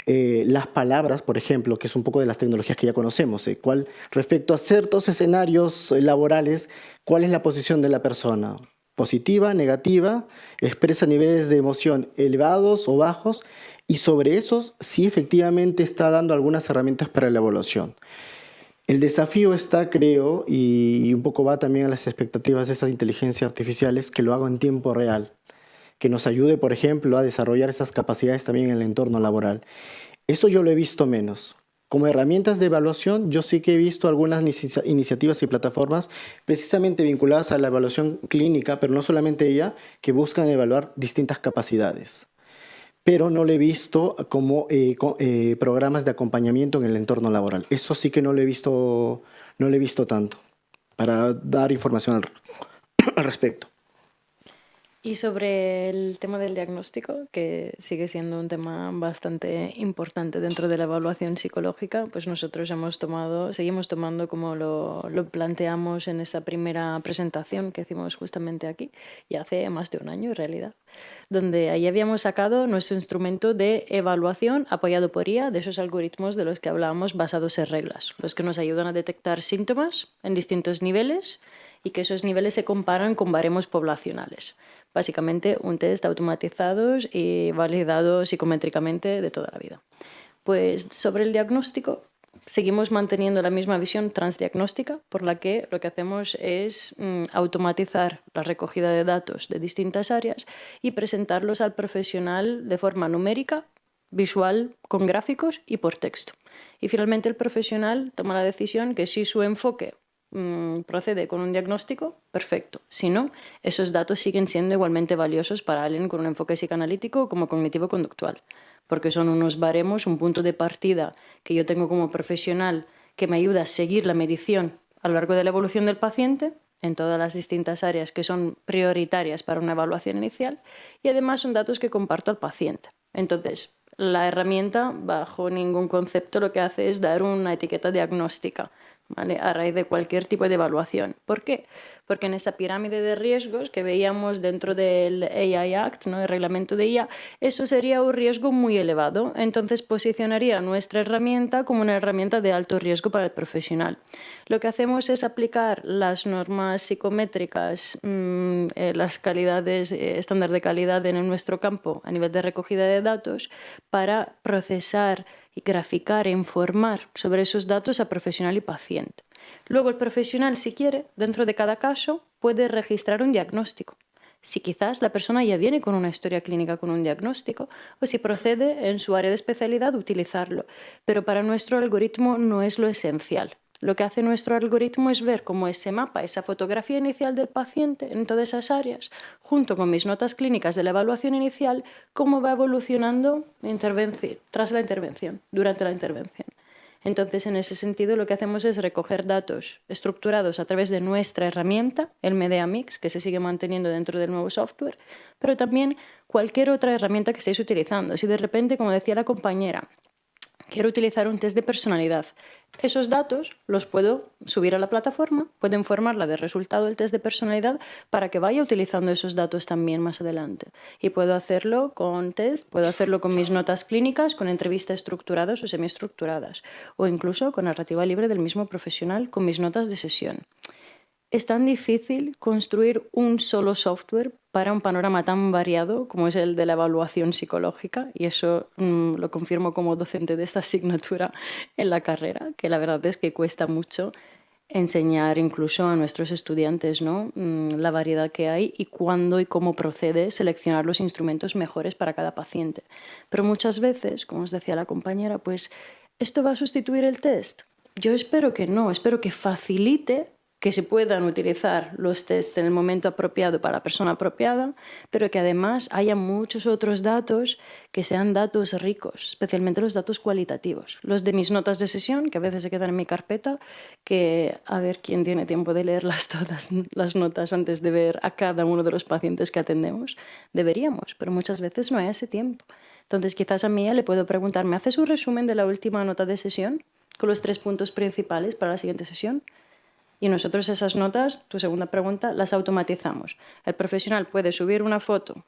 las palabras, por ejemplo, que es un poco de las tecnologías que ya conocemos, respecto a ciertos escenarios laborales, ¿cuál es la posición de la persona? Positiva, negativa, expresa niveles de emoción elevados o bajos, y sobre esos sí efectivamente está dando algunas herramientas para la evaluación. El desafío está, creo, y un poco va también a las expectativas de estas inteligencias artificiales, que lo haga en tiempo real, que nos ayude, por ejemplo, a desarrollar esas capacidades también en el entorno laboral. Eso yo lo he visto menos. Como herramientas de evaluación, yo sí que he visto algunas iniciativas y plataformas precisamente vinculadas a la evaluación clínica, pero no solamente ella, que buscan evaluar distintas capacidades. Pero no lo he visto como programas de acompañamiento en el entorno laboral. Eso sí que no lo he visto tanto, para dar información al respecto. Y sobre el tema del diagnóstico, que sigue siendo un tema bastante importante dentro de la evaluación psicológica, pues nosotros seguimos tomando como lo planteamos en esa primera presentación que hicimos justamente aquí, y hace más de un año en realidad, donde ahí habíamos sacado nuestro instrumento de evaluación apoyado por IA, de esos algoritmos de los que hablábamos basados en reglas, los que nos ayudan a detectar síntomas en distintos niveles y que esos niveles se comparan con baremos poblacionales. Básicamente un test automatizados y validados psicométricamente de toda la vida. Pues sobre el diagnóstico seguimos manteniendo la misma visión transdiagnóstica, por la que lo que hacemos es automatizar la recogida de datos de distintas áreas y presentarlos al profesional de forma numérica, visual, con gráficos y por texto. Y finalmente el profesional toma la decisión que si su enfoque procede con un diagnóstico, perfecto. Si no, esos datos siguen siendo igualmente valiosos para alguien con un enfoque psicoanalítico como cognitivo-conductual, porque son unos baremos, un punto de partida que yo tengo como profesional que me ayuda a seguir la medición a lo largo de la evolución del paciente en todas las distintas áreas que son prioritarias para una evaluación inicial, y además son datos que comparto al paciente. Entonces, la herramienta, bajo ningún concepto, lo que hace es dar una etiqueta diagnóstica, ¿vale?, a raíz de cualquier tipo de evaluación. ¿Por qué? Porque en esa pirámide de riesgos que veíamos dentro del AI Act, ¿no?, el reglamento de IA, eso sería un riesgo muy elevado. Entonces posicionaría nuestra herramienta como una herramienta de alto riesgo para el profesional. Lo que hacemos es aplicar las normas psicométricas, las calidades, estándar de calidad en nuestro campo a nivel de recogida de datos, para procesar y graficar e informar sobre esos datos a profesional y paciente. Luego el profesional, si quiere, dentro de cada caso, puede registrar un diagnóstico. Si quizás la persona ya viene con una historia clínica con un diagnóstico, o si procede en su área de especialidad utilizarlo. Pero para nuestro algoritmo no es lo esencial. Lo que hace nuestro algoritmo es ver cómo ese mapa, esa fotografía inicial del paciente en todas esas áreas, junto con mis notas clínicas de la evaluación inicial, cómo va evolucionando tras la intervención, durante la intervención. Entonces, en ese sentido, lo que hacemos es recoger datos estructurados a través de nuestra herramienta, el MediaMix, que se sigue manteniendo dentro del nuevo software, pero también cualquier otra herramienta que estéis utilizando. Si de repente, como decía la compañera, quiero utilizar un test de personalidad, esos datos los puedo subir a la plataforma, puedo informarla del resultado del test de personalidad para que vaya utilizando esos datos también más adelante. Y puedo hacerlo con test, puedo hacerlo con mis notas clínicas, con entrevistas estructuradas o semiestructuradas, o incluso con narrativa libre del mismo profesional, con mis notas de sesión. Es tan difícil construir un solo software para un panorama tan variado como es el de la evaluación psicológica, y eso lo confirmo como docente de esta asignatura en la carrera, que la verdad es que cuesta mucho enseñar incluso a nuestros estudiantes, ¿no?, la variedad que hay y cuándo y cómo procede seleccionar los instrumentos mejores para cada paciente. Pero muchas veces, como os decía la compañera, pues ¿esto va a sustituir el test? Yo espero que no, espero que facilite que se puedan utilizar los tests en el momento apropiado para la persona apropiada, pero que además haya muchos otros datos que sean datos ricos, especialmente los datos cualitativos. Los de mis notas de sesión, que a veces se quedan en mi carpeta, que a ver quién tiene tiempo de leerlas todas las notas antes de ver a cada uno de los pacientes que atendemos. Deberíamos, pero muchas veces no hay ese tiempo. Entonces quizás a Mía le puedo preguntar, ¿me haces un resumen de la última nota de sesión con los 3 puntos principales para la siguiente sesión? Y nosotros esas notas, tu segunda pregunta, las automatizamos. El profesional puede subir una foto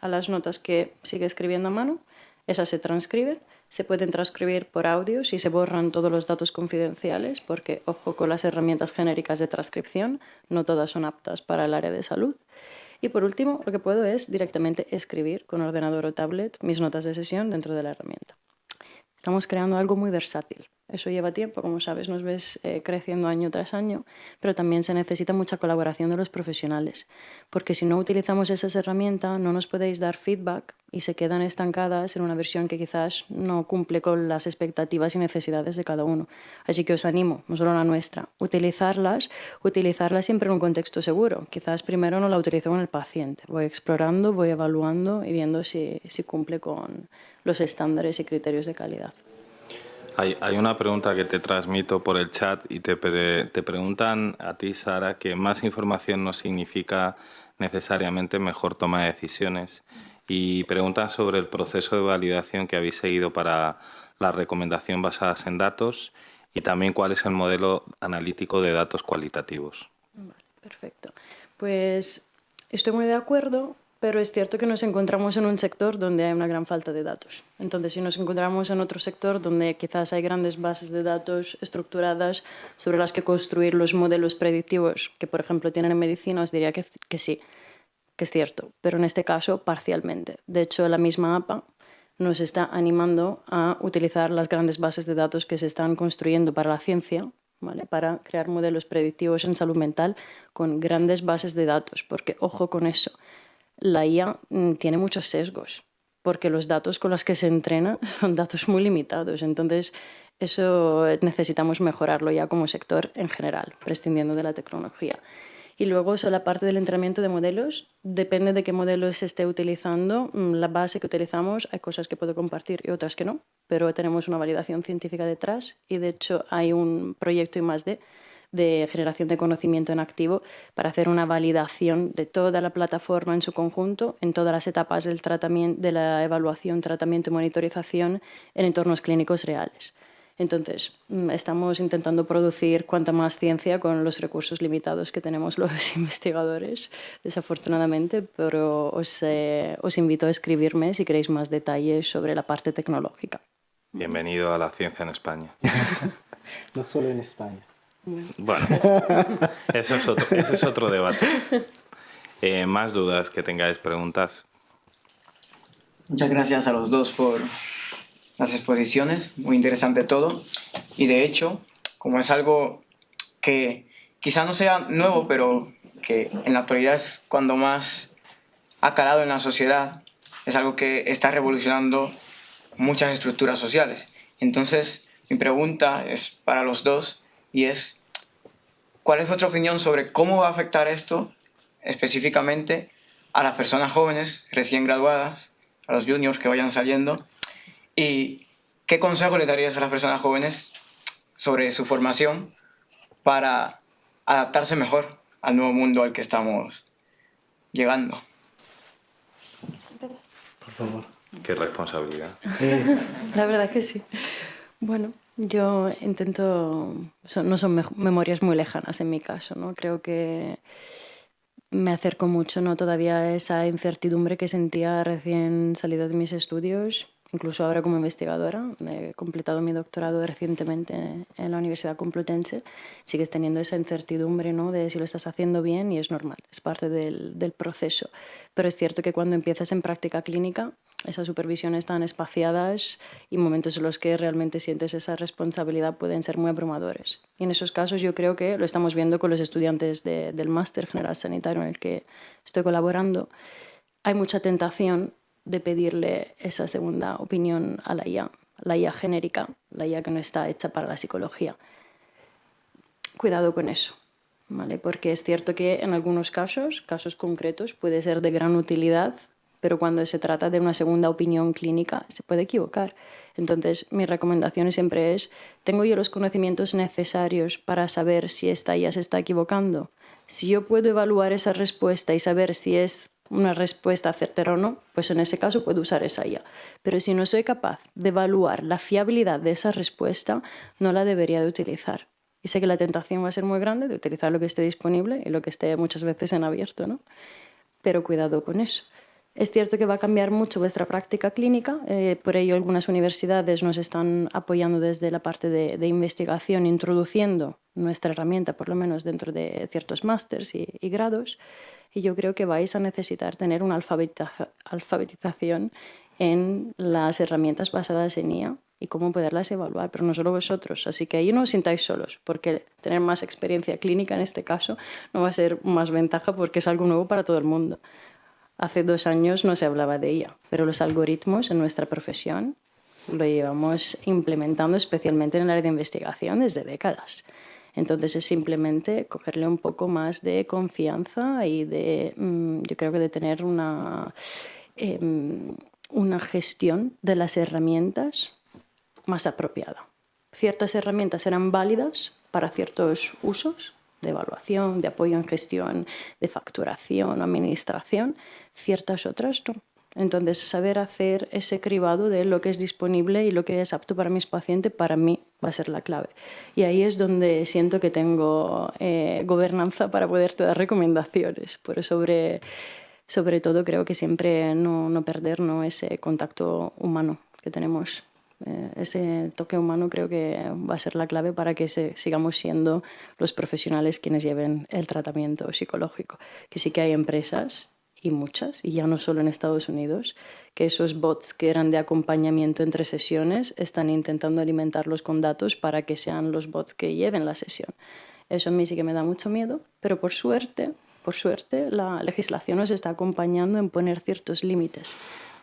a las notas que sigue escribiendo a mano, esas se transcriben, se pueden transcribir por audio si se borran todos los datos confidenciales, porque ojo con las herramientas genéricas de transcripción, no todas son aptas para el área de salud. Y por último, lo que puedo es directamente escribir con ordenador o tablet mis notas de sesión dentro de la herramienta. Estamos creando algo muy versátil. Eso lleva tiempo, como sabes, nos ves creciendo año tras año, pero también se necesita mucha colaboración de los profesionales, porque si no utilizamos esas herramientas no nos podéis dar feedback y se quedan estancadas en una versión que quizás no cumple con las expectativas y necesidades de cada uno. Así que os animo, no solo la nuestra, utilizarlas siempre en un contexto seguro. Quizás primero no la utilizo con el paciente, voy explorando, voy evaluando y viendo si cumple con los estándares y criterios de calidad. Hay una pregunta que te transmito por el chat y te preguntan a ti, Sara, que más información no significa necesariamente mejor toma de decisiones. Y preguntan sobre el proceso de validación que habéis seguido para la recomendación basadas en datos y también cuál es el modelo analítico de datos cualitativos. Vale, perfecto. Pues estoy muy de acuerdo, pero es cierto que nos encontramos en un sector donde hay una gran falta de datos. Entonces, si nos encontramos en otro sector donde quizás hay grandes bases de datos estructuradas sobre las que construir los modelos predictivos que, por ejemplo, tienen en medicina, os diría que sí, que es cierto, pero en este caso parcialmente. De hecho, la misma APA nos está animando a utilizar las grandes bases de datos que se están construyendo para la ciencia, ¿vale? Para crear modelos predictivos en salud mental con grandes bases de datos, porque ojo con eso. La IA tiene muchos sesgos, porque los datos con los que se entrena son datos muy limitados. Entonces, eso necesitamos mejorarlo ya como sector en general, prescindiendo de la tecnología. Y luego, sobre la parte del entrenamiento de modelos, depende de qué modelo se esté utilizando. La base que utilizamos, hay cosas que puedo compartir y otras que no, pero tenemos una validación científica detrás y, de hecho, hay un proyecto I+D de generación de conocimiento en activo para hacer una validación de toda la plataforma en su conjunto, en todas las etapas del tratamiento, de la evaluación, tratamiento y monitorización en entornos clínicos reales. Entonces, estamos intentando producir cuanta más ciencia con los recursos limitados que tenemos los investigadores, desafortunadamente, pero os invito a escribirme si queréis más detalles sobre la parte tecnológica. Bienvenido a la ciencia en España. No solo en España. Bueno, ese es otro debate. Más dudas que tengáis, preguntas. Muchas gracias a los dos por las exposiciones, muy interesante todo. Y de hecho, como es algo que quizá no sea nuevo, pero que en la actualidad es cuando más ha calado en la sociedad, es algo que está revolucionando muchas estructuras sociales. Entonces, mi pregunta es para los dos y es, ¿cuál es vuestra opinión sobre cómo va a afectar esto específicamente a las personas jóvenes recién graduadas, a los juniors que vayan saliendo? ¿Y qué consejo le darías a las personas jóvenes sobre su formación para adaptarse mejor al nuevo mundo al que estamos llegando? Por favor. Qué responsabilidad. La verdad que sí. Bueno, yo intento... No son memorias muy lejanas en mi caso, ¿no? Creo que me acerco mucho, ¿no? Todavía a esa incertidumbre que sentía recién salida de mis estudios, incluso ahora como investigadora. He completado mi doctorado recientemente en la Universidad Complutense. Sigues teniendo esa incertidumbre, ¿no? De si lo estás haciendo bien y es normal, es parte del proceso. Pero es cierto que cuando empiezas en práctica clínica, esas supervisiones tan espaciadas y momentos en los que realmente sientes esa responsabilidad pueden ser muy abrumadores. Y en esos casos yo creo que lo estamos viendo con los estudiantes del Máster General Sanitario en el que estoy colaborando. Hay mucha tentación de pedirle esa segunda opinión a la IA genérica, la IA que no está hecha para la psicología. cuidado con eso, ¿vale? Porque es cierto que en algunos casos concretos, puede ser de gran utilidad, pero cuando se trata de una segunda opinión clínica se puede equivocar. Entonces, mi recomendación siempre es, ¿tengo yo los conocimientos necesarios para saber si esta IA se está equivocando? Si yo puedo evaluar esa respuesta y saber si es una respuesta certera o no, pues en ese caso puedo usar esa IA. Pero si no soy capaz de evaluar la fiabilidad de esa respuesta, no la debería de utilizar. Y sé que la tentación va a ser muy grande de utilizar lo que esté disponible y lo que esté muchas veces en abierto, ¿no? Pero cuidado con eso. Es cierto que va a cambiar mucho vuestra práctica clínica, por ello algunas universidades nos están apoyando desde la parte de investigación, introduciendo nuestra herramienta, por lo menos dentro de ciertos másters y grados, y yo creo que vais a necesitar tener una alfabetización en las herramientas basadas en IA y cómo poderlas evaluar, pero no solo vosotros, así que ahí no os sintáis solos, porque tener más experiencia clínica en este caso no va a ser más ventaja porque es algo nuevo para todo el mundo. Hace 2 años no se hablaba de ella, pero los algoritmos en nuestra profesión lo llevamos implementando especialmente en el área de investigación desde décadas. Entonces es simplemente cogerle un poco más de confianza y yo creo que de tener una gestión de las herramientas más apropiada. Ciertas herramientas serán válidas para ciertos usos de evaluación, de apoyo en gestión, de facturación, administración, ciertas otras no. Entonces, saber hacer ese cribado de lo que es disponible y lo que es apto para mis pacientes, para mí va a ser la clave. Y ahí es donde siento que tengo gobernanza para poderte dar recomendaciones. Pero sobre todo creo que siempre no perder ese contacto humano que tenemos. Ese toque humano creo que va a ser la clave para que sigamos siendo los profesionales quienes lleven el tratamiento psicológico. Que sí que hay empresas, y muchas, y ya no solo en Estados Unidos, que esos bots que eran de acompañamiento entre sesiones están intentando alimentarlos con datos para que sean los bots que lleven la sesión. Eso a mí sí que me da mucho miedo, pero por suerte, la legislación nos está acompañando en poner ciertos límites.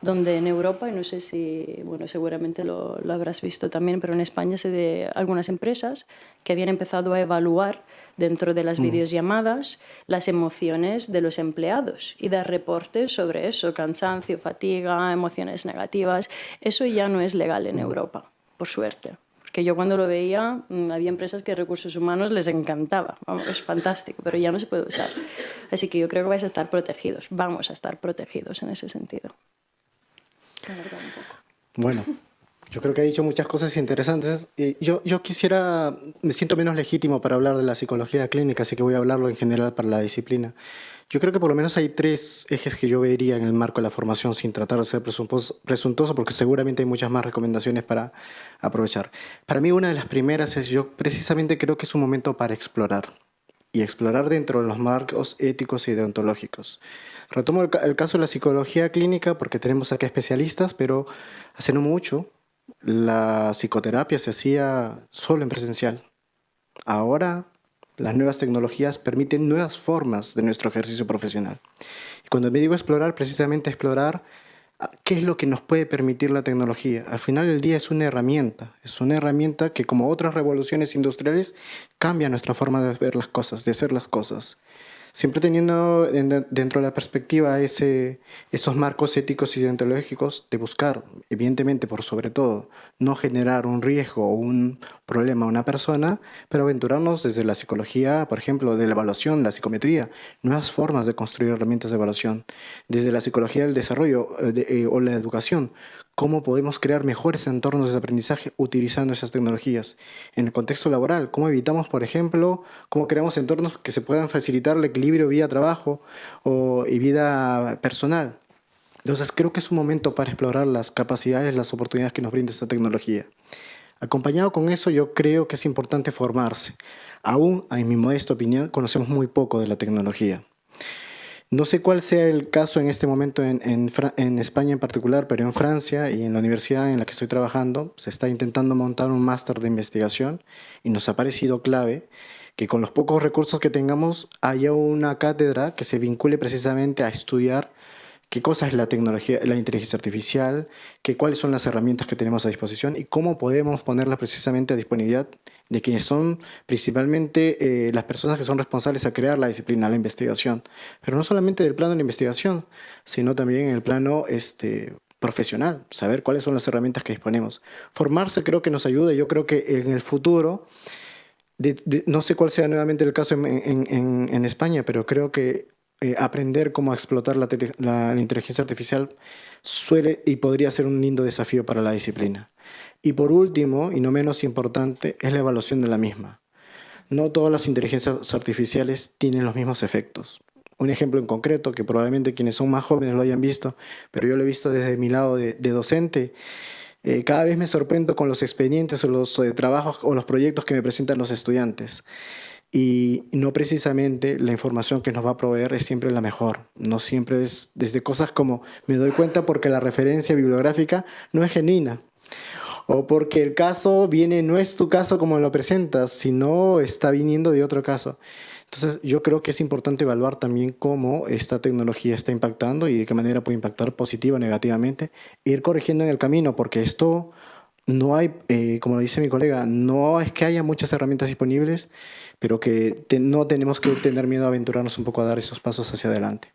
Donde en Europa, y no sé si, bueno, seguramente lo habrás visto también, pero en España sé de algunas empresas que habían empezado a evaluar dentro de las videollamadas las emociones de los empleados y dar reportes sobre eso, cansancio, fatiga, emociones negativas. Eso ya no es legal en Europa, por suerte. Porque yo cuando lo veía, había empresas que recursos humanos les encantaba. Vamos, es fantástico, pero ya no se puede usar. Así que yo creo que vais a estar protegidos. Vamos a estar protegidos en ese sentido. Bueno, yo creo que ha dicho muchas cosas interesantes. Yo me siento menos legítimo para hablar de la psicología clínica, así que voy a hablarlo en general para la disciplina. Yo creo que por lo menos hay 3 ejes que yo vería en el marco de la formación sin tratar de ser presuntuoso, porque seguramente hay muchas más recomendaciones para aprovechar. Para mí una de las primeras es, yo precisamente creo que es un momento para explorar. Y explorar dentro de los marcos éticos y deontológicos. Retomo el caso de la psicología clínica porque tenemos acá especialistas, pero hace no mucho la psicoterapia se hacía solo en presencial. Ahora las nuevas tecnologías permiten nuevas formas de nuestro ejercicio profesional. Y cuando me digo explorar, precisamente explorar qué es lo que nos puede permitir la tecnología. Al final del día es una herramienta que como otras revoluciones industriales cambia nuestra forma de ver las cosas, de hacer las cosas. Siempre teniendo dentro de la perspectiva esos marcos éticos y deontológicos de buscar, evidentemente por sobre todo, no generar un riesgo o un problema a una persona, pero aventurarnos desde la psicología, por ejemplo, de la evaluación, la psicometría, nuevas formas de construir herramientas de evaluación, desde la psicología del desarrollo o la educación, cómo podemos crear mejores entornos de aprendizaje utilizando esas tecnologías. En el contexto laboral, cómo evitamos, por ejemplo, cómo creamos entornos que se puedan facilitar el equilibrio vida-trabajo y vida personal. Entonces creo que es un momento para explorar las capacidades, las oportunidades que nos brinda esta tecnología. Acompañado con eso, yo creo que es importante formarse. Aún, en mi modesta opinión, conocemos muy poco de la tecnología. No sé cuál sea el caso en este momento en España en particular, pero en Francia y en la universidad en la que estoy trabajando se está intentando montar un máster de investigación y nos ha parecido clave que con los pocos recursos que tengamos haya una cátedra que se vincule precisamente a estudiar qué cosa es la tecnología, la inteligencia artificial, cuáles son las herramientas que tenemos a disposición y cómo podemos ponerlas precisamente a disponibilidad de quienes son principalmente las personas que son responsables a crear la disciplina, la investigación. Pero no solamente del plano de la investigación, sino también en el plano profesional, saber cuáles son las herramientas que disponemos. Formarse creo que nos ayuda. Yo creo que en el futuro, no sé cuál sea nuevamente el caso en España, pero creo que aprender cómo explotar la inteligencia artificial suele y podría ser un lindo desafío para la disciplina. Y por último, y no menos importante, es la evaluación de la misma. No todas las inteligencias artificiales tienen los mismos efectos. Un ejemplo en concreto, que probablemente quienes son más jóvenes lo hayan visto, pero yo lo he visto desde mi lado de docente. Cada vez me sorprendo con los expedientes o los trabajos o los proyectos que me presentan los estudiantes. Y no precisamente la información que nos va a proveer es siempre la mejor. No siempre es desde cosas como me doy cuenta porque la referencia bibliográfica no es genuina. O porque el caso no es tu caso como lo presentas, sino está viniendo de otro caso. Entonces, yo creo que es importante evaluar también cómo esta tecnología está impactando y de qué manera puede impactar positiva o negativamente, e ir corrigiendo en el camino, porque esto no hay, como lo dice mi colega, no es que haya muchas herramientas disponibles, pero que no tenemos que tener miedo a aventurarnos un poco a dar esos pasos hacia adelante.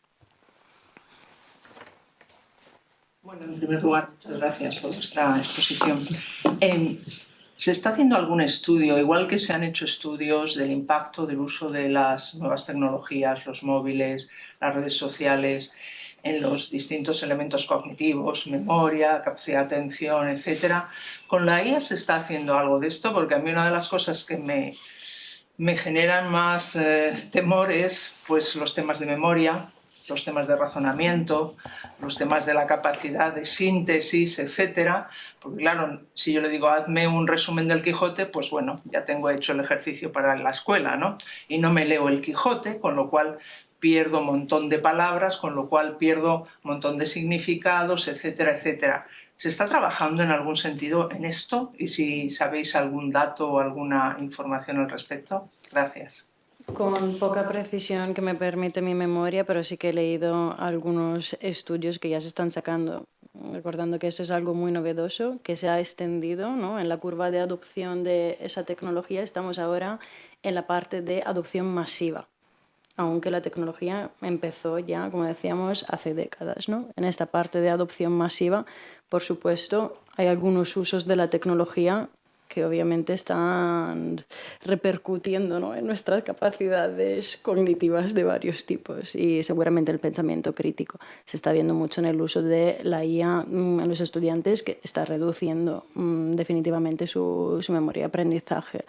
Bueno, en primer lugar, muchas gracias por vuestra exposición. ¿Se está haciendo algún estudio, igual que se han hecho estudios del impacto del uso de las nuevas tecnologías, los móviles, las redes sociales, en los distintos elementos cognitivos, memoria, capacidad de atención, etcétera? ¿Con la IA se está haciendo algo de esto? Porque a mí una de las cosas que me generan más temor es pues, los temas de memoria, los temas de razonamiento, los temas de la capacidad de síntesis, etcétera. Porque claro, si yo le digo hazme un resumen del Quijote, pues bueno, ya tengo hecho el ejercicio para la escuela, ¿no? Y no me leo el Quijote, con lo cual pierdo un montón de palabras, con lo cual pierdo un montón de significados, etcétera, etcétera. ¿Se está trabajando en algún sentido en esto? Y si sabéis algún dato o alguna información al respecto. Gracias. Con poca precisión que me permite mi memoria, pero sí que he leído algunos estudios que ya se están sacando, recordando que esto es algo muy novedoso, que se ha extendido, ¿no? En la curva de adopción de esa tecnología estamos ahora en la parte de adopción masiva, aunque la tecnología empezó ya, como decíamos, hace décadas, ¿no? En esta parte de adopción masiva, por supuesto, hay algunos usos de la tecnología que obviamente están repercutiendo, ¿no? En nuestras capacidades cognitivas de varios tipos y seguramente el pensamiento crítico. Se está viendo mucho en el uso de la IA en los estudiantes, que está reduciendo definitivamente su memoria de aprendizaje,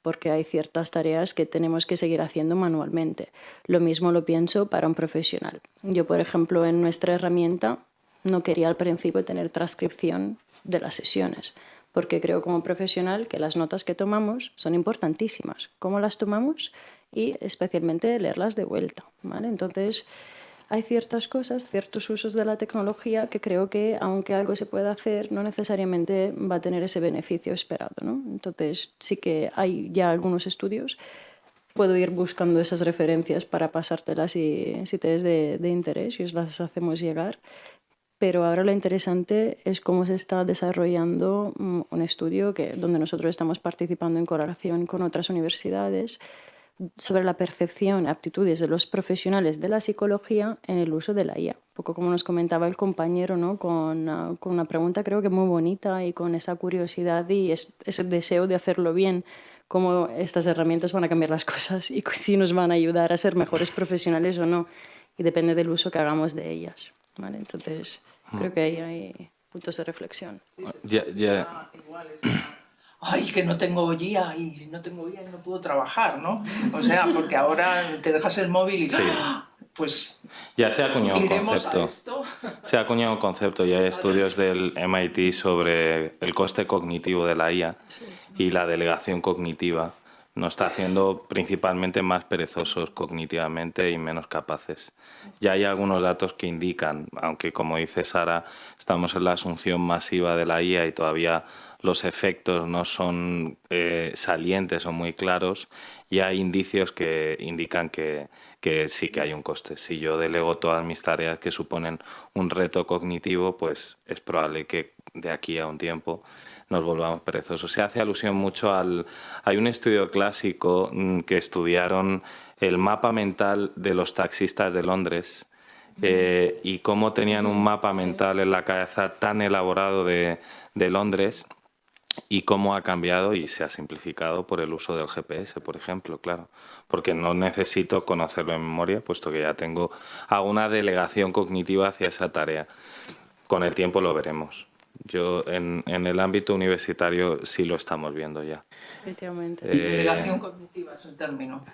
porque hay ciertas tareas que tenemos que seguir haciendo manualmente. Lo mismo lo pienso para un profesional. Yo, por ejemplo, en nuestra herramienta no quería al principio tener transcripción de las sesiones, porque creo como profesional que las notas que tomamos son importantísimas. ¿Cómo las tomamos? Y especialmente leerlas de vuelta, ¿vale? Entonces, hay ciertas cosas, ciertos usos de la tecnología que creo que, aunque algo se pueda hacer, no necesariamente va a tener ese beneficio esperado, ¿no? Entonces, sí que hay ya algunos estudios. Puedo ir buscando esas referencias para pasártelas si te es de interés y os las hacemos llegar. Pero ahora lo interesante es cómo se está desarrollando un estudio donde nosotros estamos participando en colaboración con otras universidades sobre la percepción y aptitudes de los profesionales de la psicología en el uso de la IA. Un poco como nos comentaba el compañero, ¿no? Con una pregunta creo que muy bonita y con esa curiosidad y ese deseo de hacerlo bien, cómo estas herramientas van a cambiar las cosas y si nos van a ayudar a ser mejores profesionales o no. Y depende del uso que hagamos de ellas, ¿vale? Entonces, creo que ahí hay puntos de reflexión. Ay, que no tengo guía y no puedo trabajar, ¿no? O sea, porque ahora te dejas el móvil y pues ya se ha acuñado un concepto. Se ha acuñado un concepto y hay estudios del MIT sobre el coste cognitivo de la IA y la delegación cognitiva. Nos está haciendo principalmente más perezosos cognitivamente y menos capaces. Ya hay algunos datos que indican, aunque como dice Sara, estamos en la asunción masiva de la IA y todavía los efectos no son salientes o muy claros, y hay indicios que indican que sí que hay un coste. Si yo delego todas mis tareas que suponen un reto cognitivo, pues es probable que de aquí a un tiempo nos volvamos perezosos. Se hace alusión mucho Hay un estudio clásico que estudiaron el mapa mental de los taxistas de Londres, y cómo tenían un mapa mental en la cabeza tan elaborado de Londres, y cómo ha cambiado y se ha simplificado por el uso del GPS, por ejemplo, claro. Porque no necesito conocerlo en memoria, puesto que ya hago una delegación cognitiva hacia esa tarea. Con el tiempo lo veremos. Yo en el ámbito universitario sí lo estamos viendo ya. Efectivamente. Delegación cognitiva es el término.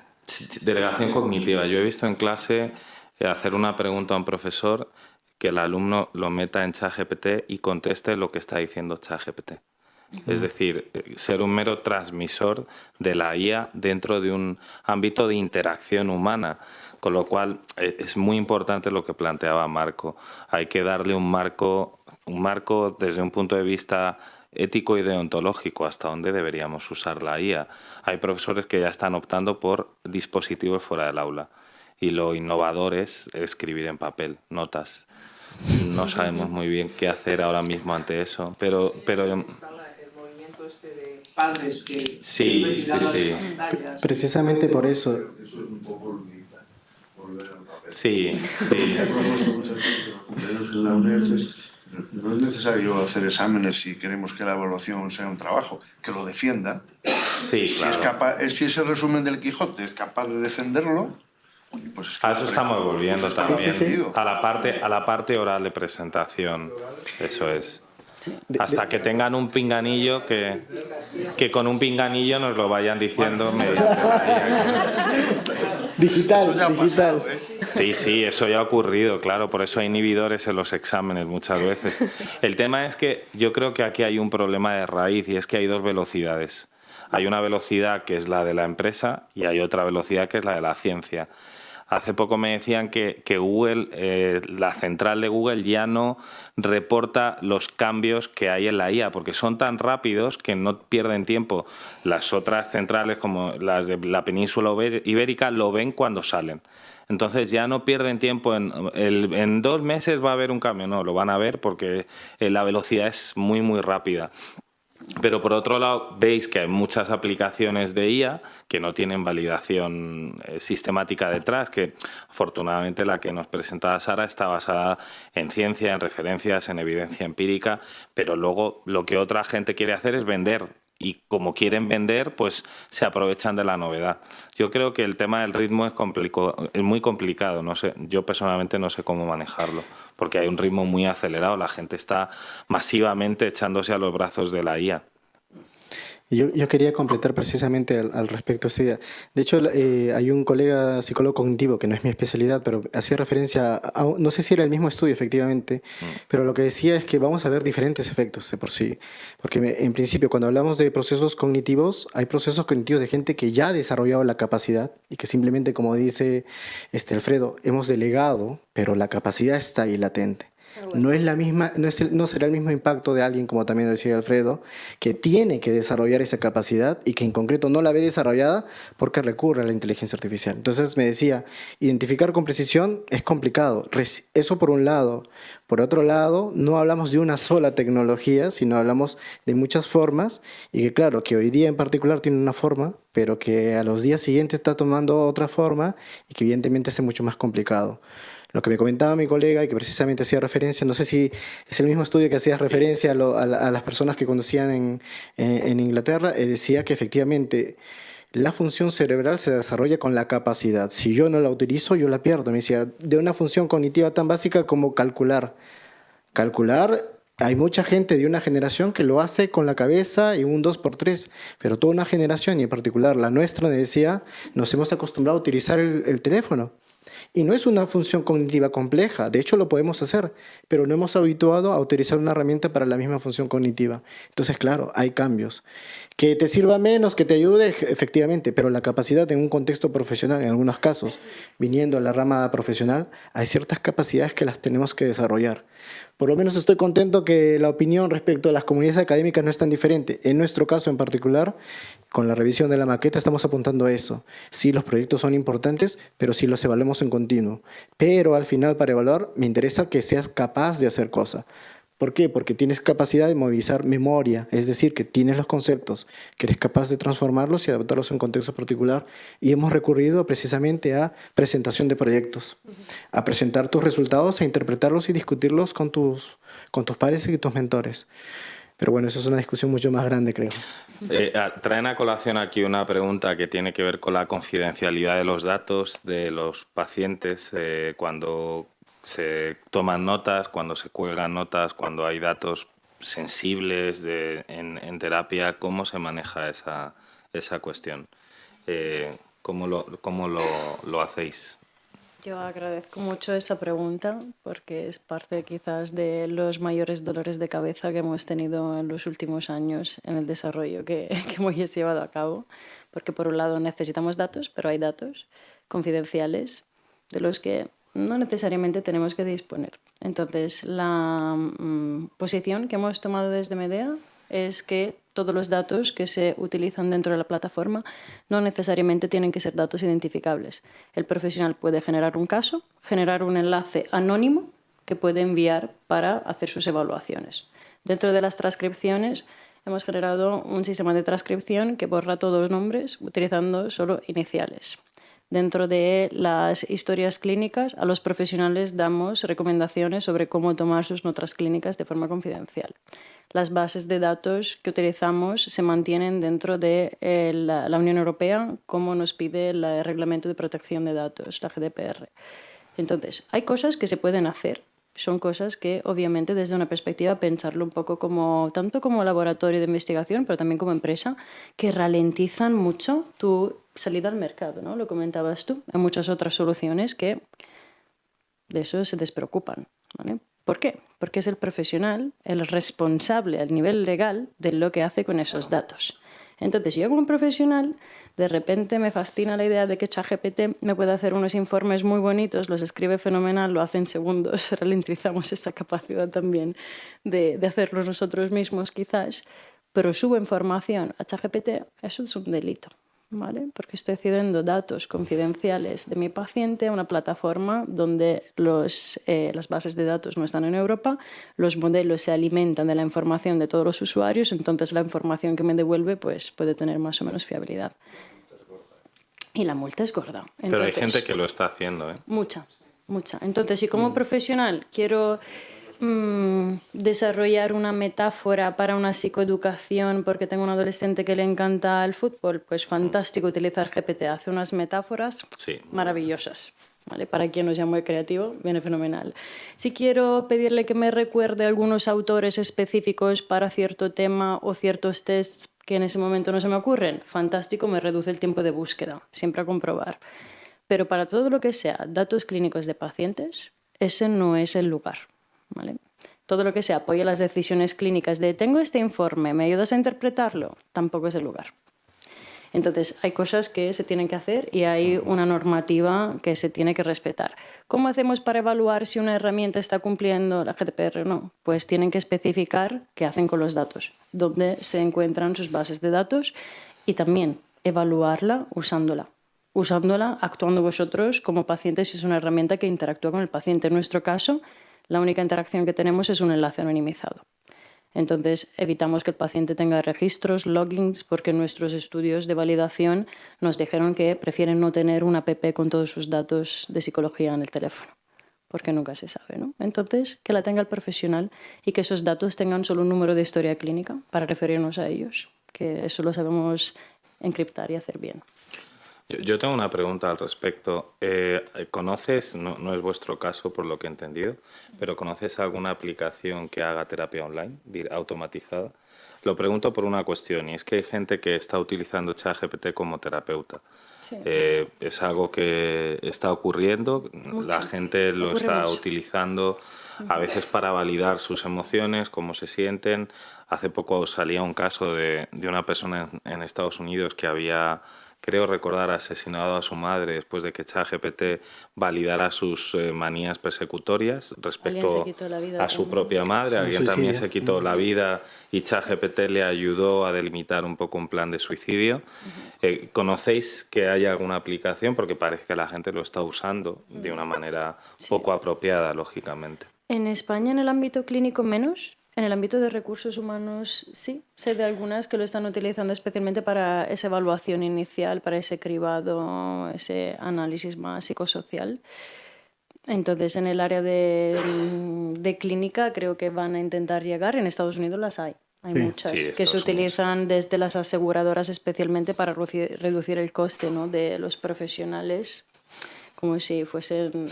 Delegación cognitiva. Yo he visto en clase hacer una pregunta a un profesor, que el alumno lo meta en ChatGPT y conteste lo que está diciendo ChatGPT. Es decir, ser un mero transmisor de la IA dentro de un ámbito de interacción humana. Con lo cual es muy importante lo que planteaba Marco. Hay que darle un marco desde un punto de vista ético y deontológico, hasta dónde deberíamos usar la IA. Hay profesores que ya están optando por dispositivos fuera del aula, y lo innovador es escribir en papel, notas. No sabemos muy bien qué hacer ahora mismo ante eso, pero De padres que sí. Precisamente por eso. Eso es un poco volver al papel. Sí. He propuesto muchas veces a los compañeros en la UNED. No es necesario hacer exámenes si queremos que la evaluación sea un trabajo, que lo defienda. Sí, claro. Si ese resumen del Quijote es capaz de defenderlo, pues es que a eso estamos volviendo también. Sí. A la parte oral de presentación. Eso es. Hasta que tengan un pinganillo que con un pinganillo nos lo vayan diciendo mediante la Digital. Pasado, Sí, eso ya ha ocurrido, claro, por eso hay inhibidores en los exámenes muchas veces. El tema es que yo creo que aquí hay un problema de raíz, y es que hay dos velocidades. Hay una velocidad que es la de la empresa y hay otra velocidad que es la de la ciencia. Hace poco me decían que Google, la central de Google, ya no reporta los cambios que hay en la IA, porque son tan rápidos que no pierden tiempo. Las otras centrales, como las de la península ibérica, lo ven cuando salen. Entonces ya no pierden tiempo en 2 meses va a haber un cambio. No, lo van a ver porque la velocidad es muy, muy rápida. Pero por otro lado, veis que hay muchas aplicaciones de IA que no tienen validación sistemática detrás, que afortunadamente la que nos presentaba Sara está basada en ciencia, en referencias, en evidencia empírica, pero luego lo que otra gente quiere hacer es vender. Y como quieren vender, pues se aprovechan de la novedad. Yo creo que el tema del ritmo es muy complicado. No sé, yo personalmente no sé cómo manejarlo, porque hay un ritmo muy acelerado. La gente está masivamente echándose a los brazos de la IA. Yo quería completar precisamente al respecto esta idea. De hecho, hay un colega psicólogo cognitivo, que no es mi especialidad, pero hacía referencia no sé si era el mismo estudio efectivamente, pero lo que decía es que vamos a ver diferentes efectos de por sí. Porque en principio, cuando hablamos de procesos cognitivos, hay procesos cognitivos de gente que ya ha desarrollado la capacidad y que simplemente, como dice Alfredo, hemos delegado, pero la capacidad está ahí latente. No es la misma, no será el mismo impacto de alguien, como también decía Alfredo, que tiene que desarrollar esa capacidad y que en concreto no la ve desarrollada porque recurre a la inteligencia artificial. Entonces me decía, identificar con precisión es complicado. Eso por un lado. Por otro lado, no hablamos de una sola tecnología, sino hablamos de muchas formas, y que claro, que hoy día en particular tiene una forma, pero que a los días siguientes está tomando otra forma y que evidentemente es mucho más complicado. Lo que me comentaba mi colega y que precisamente hacía referencia, no sé si es el mismo estudio que hacía referencia a las personas que conducían en Inglaterra, decía que efectivamente la función cerebral se desarrolla con la capacidad. Si yo no la utilizo, yo la pierdo. Me decía, de una función cognitiva tan básica como calcular. Hay mucha gente de una generación que lo hace con la cabeza y un 2x3, pero toda una generación, y en particular la nuestra, me decía, nos hemos acostumbrado a utilizar el teléfono. Y no es una función cognitiva compleja, de hecho lo podemos hacer, pero no hemos habituado a utilizar una herramienta para la misma función cognitiva. Entonces, claro, hay cambios. Que te sirva menos, que te ayude, efectivamente, pero la capacidad en un contexto profesional, en algunos casos, viniendo a la rama profesional, hay ciertas capacidades que las tenemos que desarrollar. Por lo menos estoy contento que la opinión respecto a las comunidades académicas no es tan diferente. En nuestro caso en particular, con la revisión de la maqueta estamos apuntando a eso. Sí, los proyectos son importantes, pero sí los evaluamos en continuo. Pero al final, para evaluar, me interesa que seas capaz de hacer cosas. ¿Por qué? Porque tienes capacidad de movilizar memoria, es decir, que tienes los conceptos, que eres capaz de transformarlos y adaptarlos a un contexto particular. Y hemos recurrido precisamente a presentación de proyectos, a presentar tus resultados, a interpretarlos y discutirlos con tus pares y tus mentores. Pero bueno, eso es una discusión mucho más grande, creo. Traen a colación aquí una pregunta que tiene que ver con la confidencialidad de los datos de los pacientes cuando se toman notas, cuando se cuelgan notas, cuando hay datos sensibles en terapia. ¿Cómo se maneja esa cuestión? ¿Cómo lo hacéis? Yo agradezco mucho esa pregunta porque es parte quizás de los mayores dolores de cabeza que hemos tenido en los últimos años en el desarrollo que hemos llevado a cabo. Porque por un lado necesitamos datos, pero hay datos confidenciales de los que no necesariamente tenemos que disponer. Entonces, la posición que hemos tomado desde Medea es que todos los datos que se utilizan dentro de la plataforma no necesariamente tienen que ser datos identificables. El profesional puede generar un caso, generar un enlace anónimo que puede enviar para hacer sus evaluaciones. Dentro de las transcripciones hemos generado un sistema de transcripción que borra todos los nombres utilizando solo iniciales. Dentro de las historias clínicas, a los profesionales damos recomendaciones sobre cómo tomar sus notas clínicas de forma confidencial. Las bases de datos que utilizamos se mantienen dentro de la Unión Europea, como nos pide el Reglamento de Protección de Datos, la GDPR. Entonces, hay cosas que se pueden hacer. Son cosas que, obviamente, desde una perspectiva, pensarlo un poco tanto como laboratorio de investigación, pero también como empresa, que ralentizan mucho tu salida al mercado, ¿no? Lo comentabas tú. Hay muchas otras soluciones que de eso se despreocupan, ¿vale? ¿Por qué? Porque es el profesional el responsable a nivel legal de lo que hace con esos datos. Entonces, yo como profesional, de repente me fascina la idea de que ChatGPT me puede hacer unos informes muy bonitos, los escribe fenomenal, lo hace en segundos, ralentizamos esa capacidad también de hacerlo nosotros mismos quizás, pero subo información a ChatGPT, eso es un delito, ¿vale? Porque estoy cediendo datos confidenciales de mi paciente a una plataforma donde las bases de datos no están en Europa, los modelos se alimentan de la información de todos los usuarios, entonces la información que me devuelve pues, puede tener más o menos fiabilidad. Y la multa es gorda. Entonces, pero hay gente que lo está haciendo, ¿eh? Mucha. Entonces, si como profesional quiero desarrollar una metáfora para una psicoeducación porque tengo un adolescente que le encanta el fútbol, pues fantástico utilizar GPT. Hace unas metáforas maravillosas. ¿Vale? Para quien no sea muy creativo, viene fenomenal. Si quiero pedirle que me recuerde algunos autores específicos para cierto tema o ciertos tests que en ese momento no se me ocurren, fantástico, me reduce el tiempo de búsqueda, siempre a comprobar. Pero para todo lo que sea datos clínicos de pacientes, ese no es el lugar, ¿vale? Todo lo que sea apoya las decisiones clínicas de tengo este informe, ¿me ayudas a interpretarlo? Tampoco es el lugar. Entonces, hay cosas que se tienen que hacer y hay una normativa que se tiene que respetar. ¿Cómo hacemos para evaluar si una herramienta está cumpliendo la GDPR o no? Pues tienen que especificar qué hacen con los datos, dónde se encuentran sus bases de datos y también evaluarla usándola, actuando vosotros como pacientes si es una herramienta que interactúa con el paciente. En nuestro caso, la única interacción que tenemos es un enlace anonimizado. Entonces, evitamos que el paciente tenga registros, logins, porque nuestros estudios de validación nos dijeron que prefieren no tener una app con todos sus datos de psicología en el teléfono, porque nunca se sabe, ¿no? Entonces, que la tenga el profesional y que esos datos tengan solo un número de historia clínica para referirnos a ellos, que eso lo sabemos encriptar y hacer bien. Yo tengo una pregunta al respecto. ¿Conoces, no es vuestro caso por lo que he entendido, pero conoces alguna aplicación que haga terapia online automatizada? Lo pregunto por una cuestión, y es que hay gente que está utilizando ChatGPT como terapeuta. Sí. Es algo que está ocurriendo, la gente lo Ocurre está mucho. utilizando a veces para validar sus emociones, cómo se sienten. Hace poco salía un caso de una persona en Estados Unidos que había, creo recordar, asesinado a su madre después de que ChatGPT validara sus manías persecutorias Alguien se respecto quitó la vida a su también. propia madre. Sí, un Alguien también suicidio. se quitó la vida y ChatGPT le ayudó a delimitar un poco un plan de suicidio. ¿Conocéis que hay alguna aplicación? Porque parece que la gente lo está usando de una manera poco apropiada, lógicamente. En España, en el ámbito clínico, menos. En el ámbito de recursos humanos, sí. Sé de algunas que lo están utilizando especialmente para esa evaluación inicial, para ese cribado, ese análisis más psicosocial. Entonces, en el área de clínica, creo que van a intentar llegar. En Estados Unidos las hay. Hay Sí. muchas Sí, que se Estados Unidos. utilizan desde las aseguradoras especialmente para reducir el coste, ¿no?, de los profesionales, como si fuesen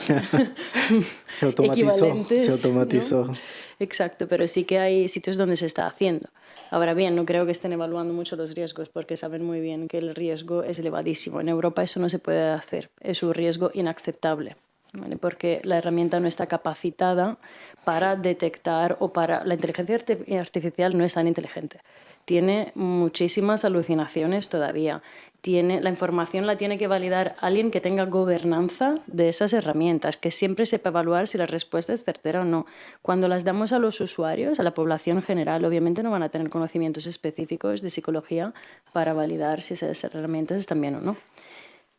Se automatizó, equivalentes, se automatizó. ¿no? Exacto, pero sí que hay sitios donde se está haciendo. Ahora bien, no creo que estén evaluando mucho los riesgos porque saben muy bien que el riesgo es elevadísimo. En Europa eso no se puede hacer, es un riesgo inaceptable, ¿vale? Porque la herramienta no está capacitada para detectar o para... La inteligencia artificial no es tan inteligente. Tiene muchísimas alucinaciones todavía. La información la tiene que validar alguien que tenga gobernanza de esas herramientas, que siempre sepa evaluar si la respuesta es certera o no. Cuando las damos a los usuarios, a la población general, obviamente no van a tener conocimientos específicos de psicología para validar si esas herramientas están bien o no.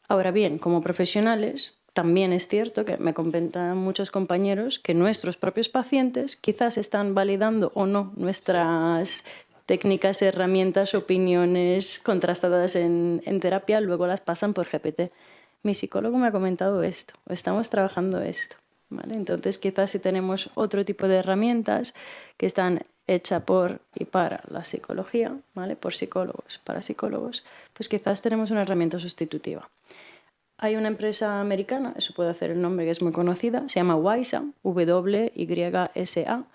Ahora bien, como profesionales, también es cierto que me comentan muchos compañeros que nuestros propios pacientes quizás están validando o no nuestras técnicas, herramientas, opiniones contrastadas en terapia, luego las pasan por GPT. Mi psicólogo me ha comentado esto, estamos trabajando esto, ¿vale? Entonces, quizás si tenemos otro tipo de herramientas que están hechas por y para la psicología, ¿vale?, por psicólogos, para psicólogos, pues quizás tenemos una herramienta sustitutiva. Hay una empresa americana, eso puede hacer el nombre, que es muy conocida, se llama WYSA, WYSA,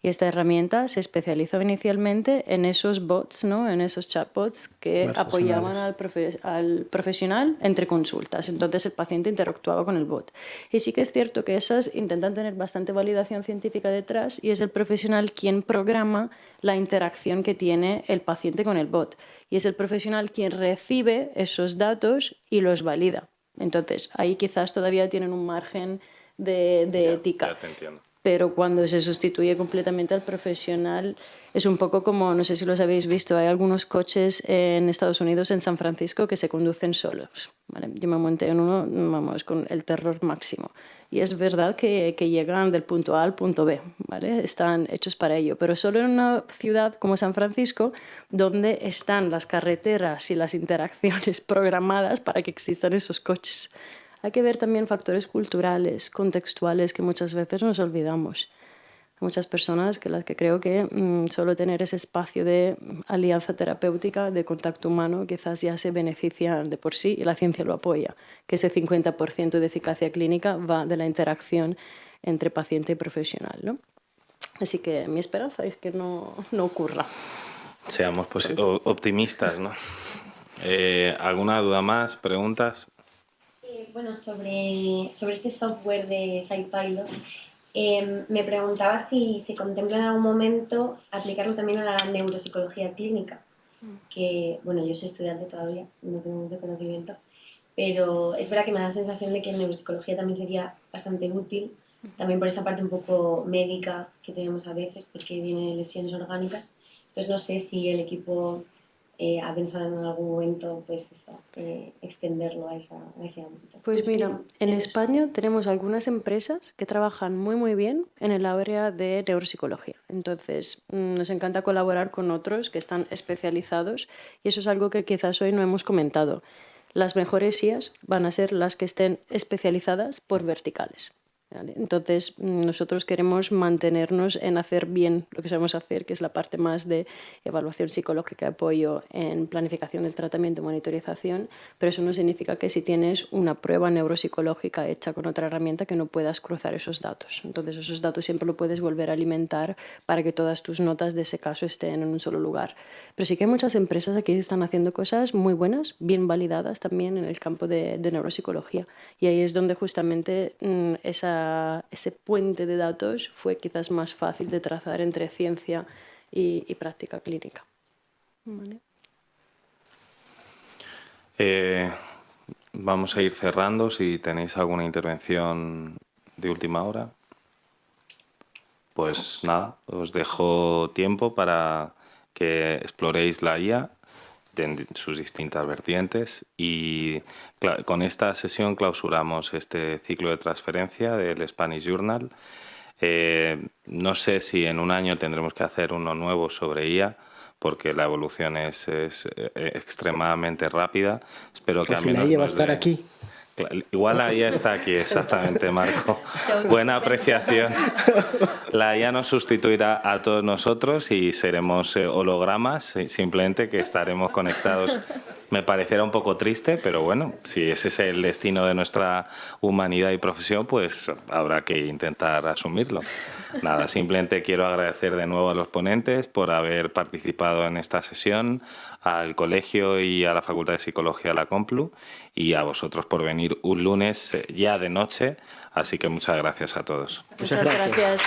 y esta herramienta se especializó inicialmente en esos bots, ¿no?, en esos chatbots que apoyaban al profesional entre consultas. Entonces el paciente interactuaba con el bot. Y sí que es cierto que esas intentan tener bastante validación científica detrás y es el profesional quien programa la interacción que tiene el paciente con el bot. Y es el profesional quien recibe esos datos y los valida. Entonces, ahí quizás todavía tienen un margen de ética. Ya te entiendo. Pero cuando se sustituye completamente al profesional, es un poco como, no sé si los habéis visto, hay algunos coches en Estados Unidos, en San Francisco, que se conducen solos, ¿vale? Yo me monté en uno, vamos, con el terror máximo. Y es verdad que llegan del punto A al punto B, ¿vale? Están hechos para ello, pero solo en una ciudad como San Francisco, donde están las carreteras y las interacciones programadas para que existan esos coches. Hay que ver también factores culturales, contextuales, que muchas veces nos olvidamos. Hay muchas personas las que creo que solo tener ese espacio de alianza terapéutica, de contacto humano, quizás ya se benefician de por sí y la ciencia lo apoya, que ese 50% de eficacia clínica va de la interacción entre paciente y profesional, ¿no? Así que mi esperanza es que no ocurra. Seamos optimistas, ¿no? ¿Alguna duda más? ¿Preguntas? Bueno, sobre este software de SciPilot, me preguntaba si se contempla en algún momento aplicarlo también a la neuropsicología clínica, que, bueno, yo soy estudiante todavía, no tengo mucho conocimiento, pero es verdad que me da la sensación de que en neuropsicología también sería bastante útil, también por esta parte un poco médica que tenemos a veces, porque viene de lesiones orgánicas. Entonces no sé si el equipo ha pensado en algún momento, pues eso, extenderlo a ese ámbito. Pues mira, en España tenemos algunas empresas que trabajan muy muy bien en el área de neuropsicología. Entonces nos encanta colaborar con otros que están especializados y eso es algo que quizás hoy no hemos comentado. Las mejores IAs van a ser las que estén especializadas por verticales. ¿vale? Entonces, nosotros queremos mantenernos en hacer bien lo que sabemos hacer, que es la parte más de evaluación psicológica, apoyo en planificación del tratamiento y monitorización, pero eso no significa que si tienes una prueba neuropsicológica hecha con otra herramienta que no puedas cruzar esos datos. Entonces, esos datos siempre lo puedes volver a alimentar para que todas tus notas de ese caso estén en un solo lugar. Pero sí que hay muchas empresas aquí que están haciendo cosas muy buenas, bien validadas también en el campo de neuropsicología. Y ahí es donde justamente ese puente de datos fue quizás más fácil de trazar entre ciencia y práctica clínica. ¿Vale? Vamos a ir cerrando. Si tenéis alguna intervención de última hora, pues nada, os dejo tiempo para que exploréis la IA en sus distintas vertientes y con esta sesión clausuramos este ciclo de transferencia del Spanish Journal. No sé si en un año tendremos que hacer uno nuevo sobre IA porque la evolución es extremadamente rápida. Espero que o al si menos la IA va a estar aquí. Igual la IA está aquí, exactamente, Marco. Buena apreciación. La IA nos sustituirá a todos nosotros y seremos hologramas, simplemente que estaremos conectados. Me parecerá un poco triste, pero bueno, si ese es el destino de nuestra humanidad y profesión, pues habrá que intentar asumirlo. Nada, simplemente quiero agradecer de nuevo a los ponentes por haber participado en esta sesión, al colegio y a la Facultad de Psicología de la Complu y a vosotros por venir un lunes ya de noche, así que muchas gracias a todos. Muchas gracias.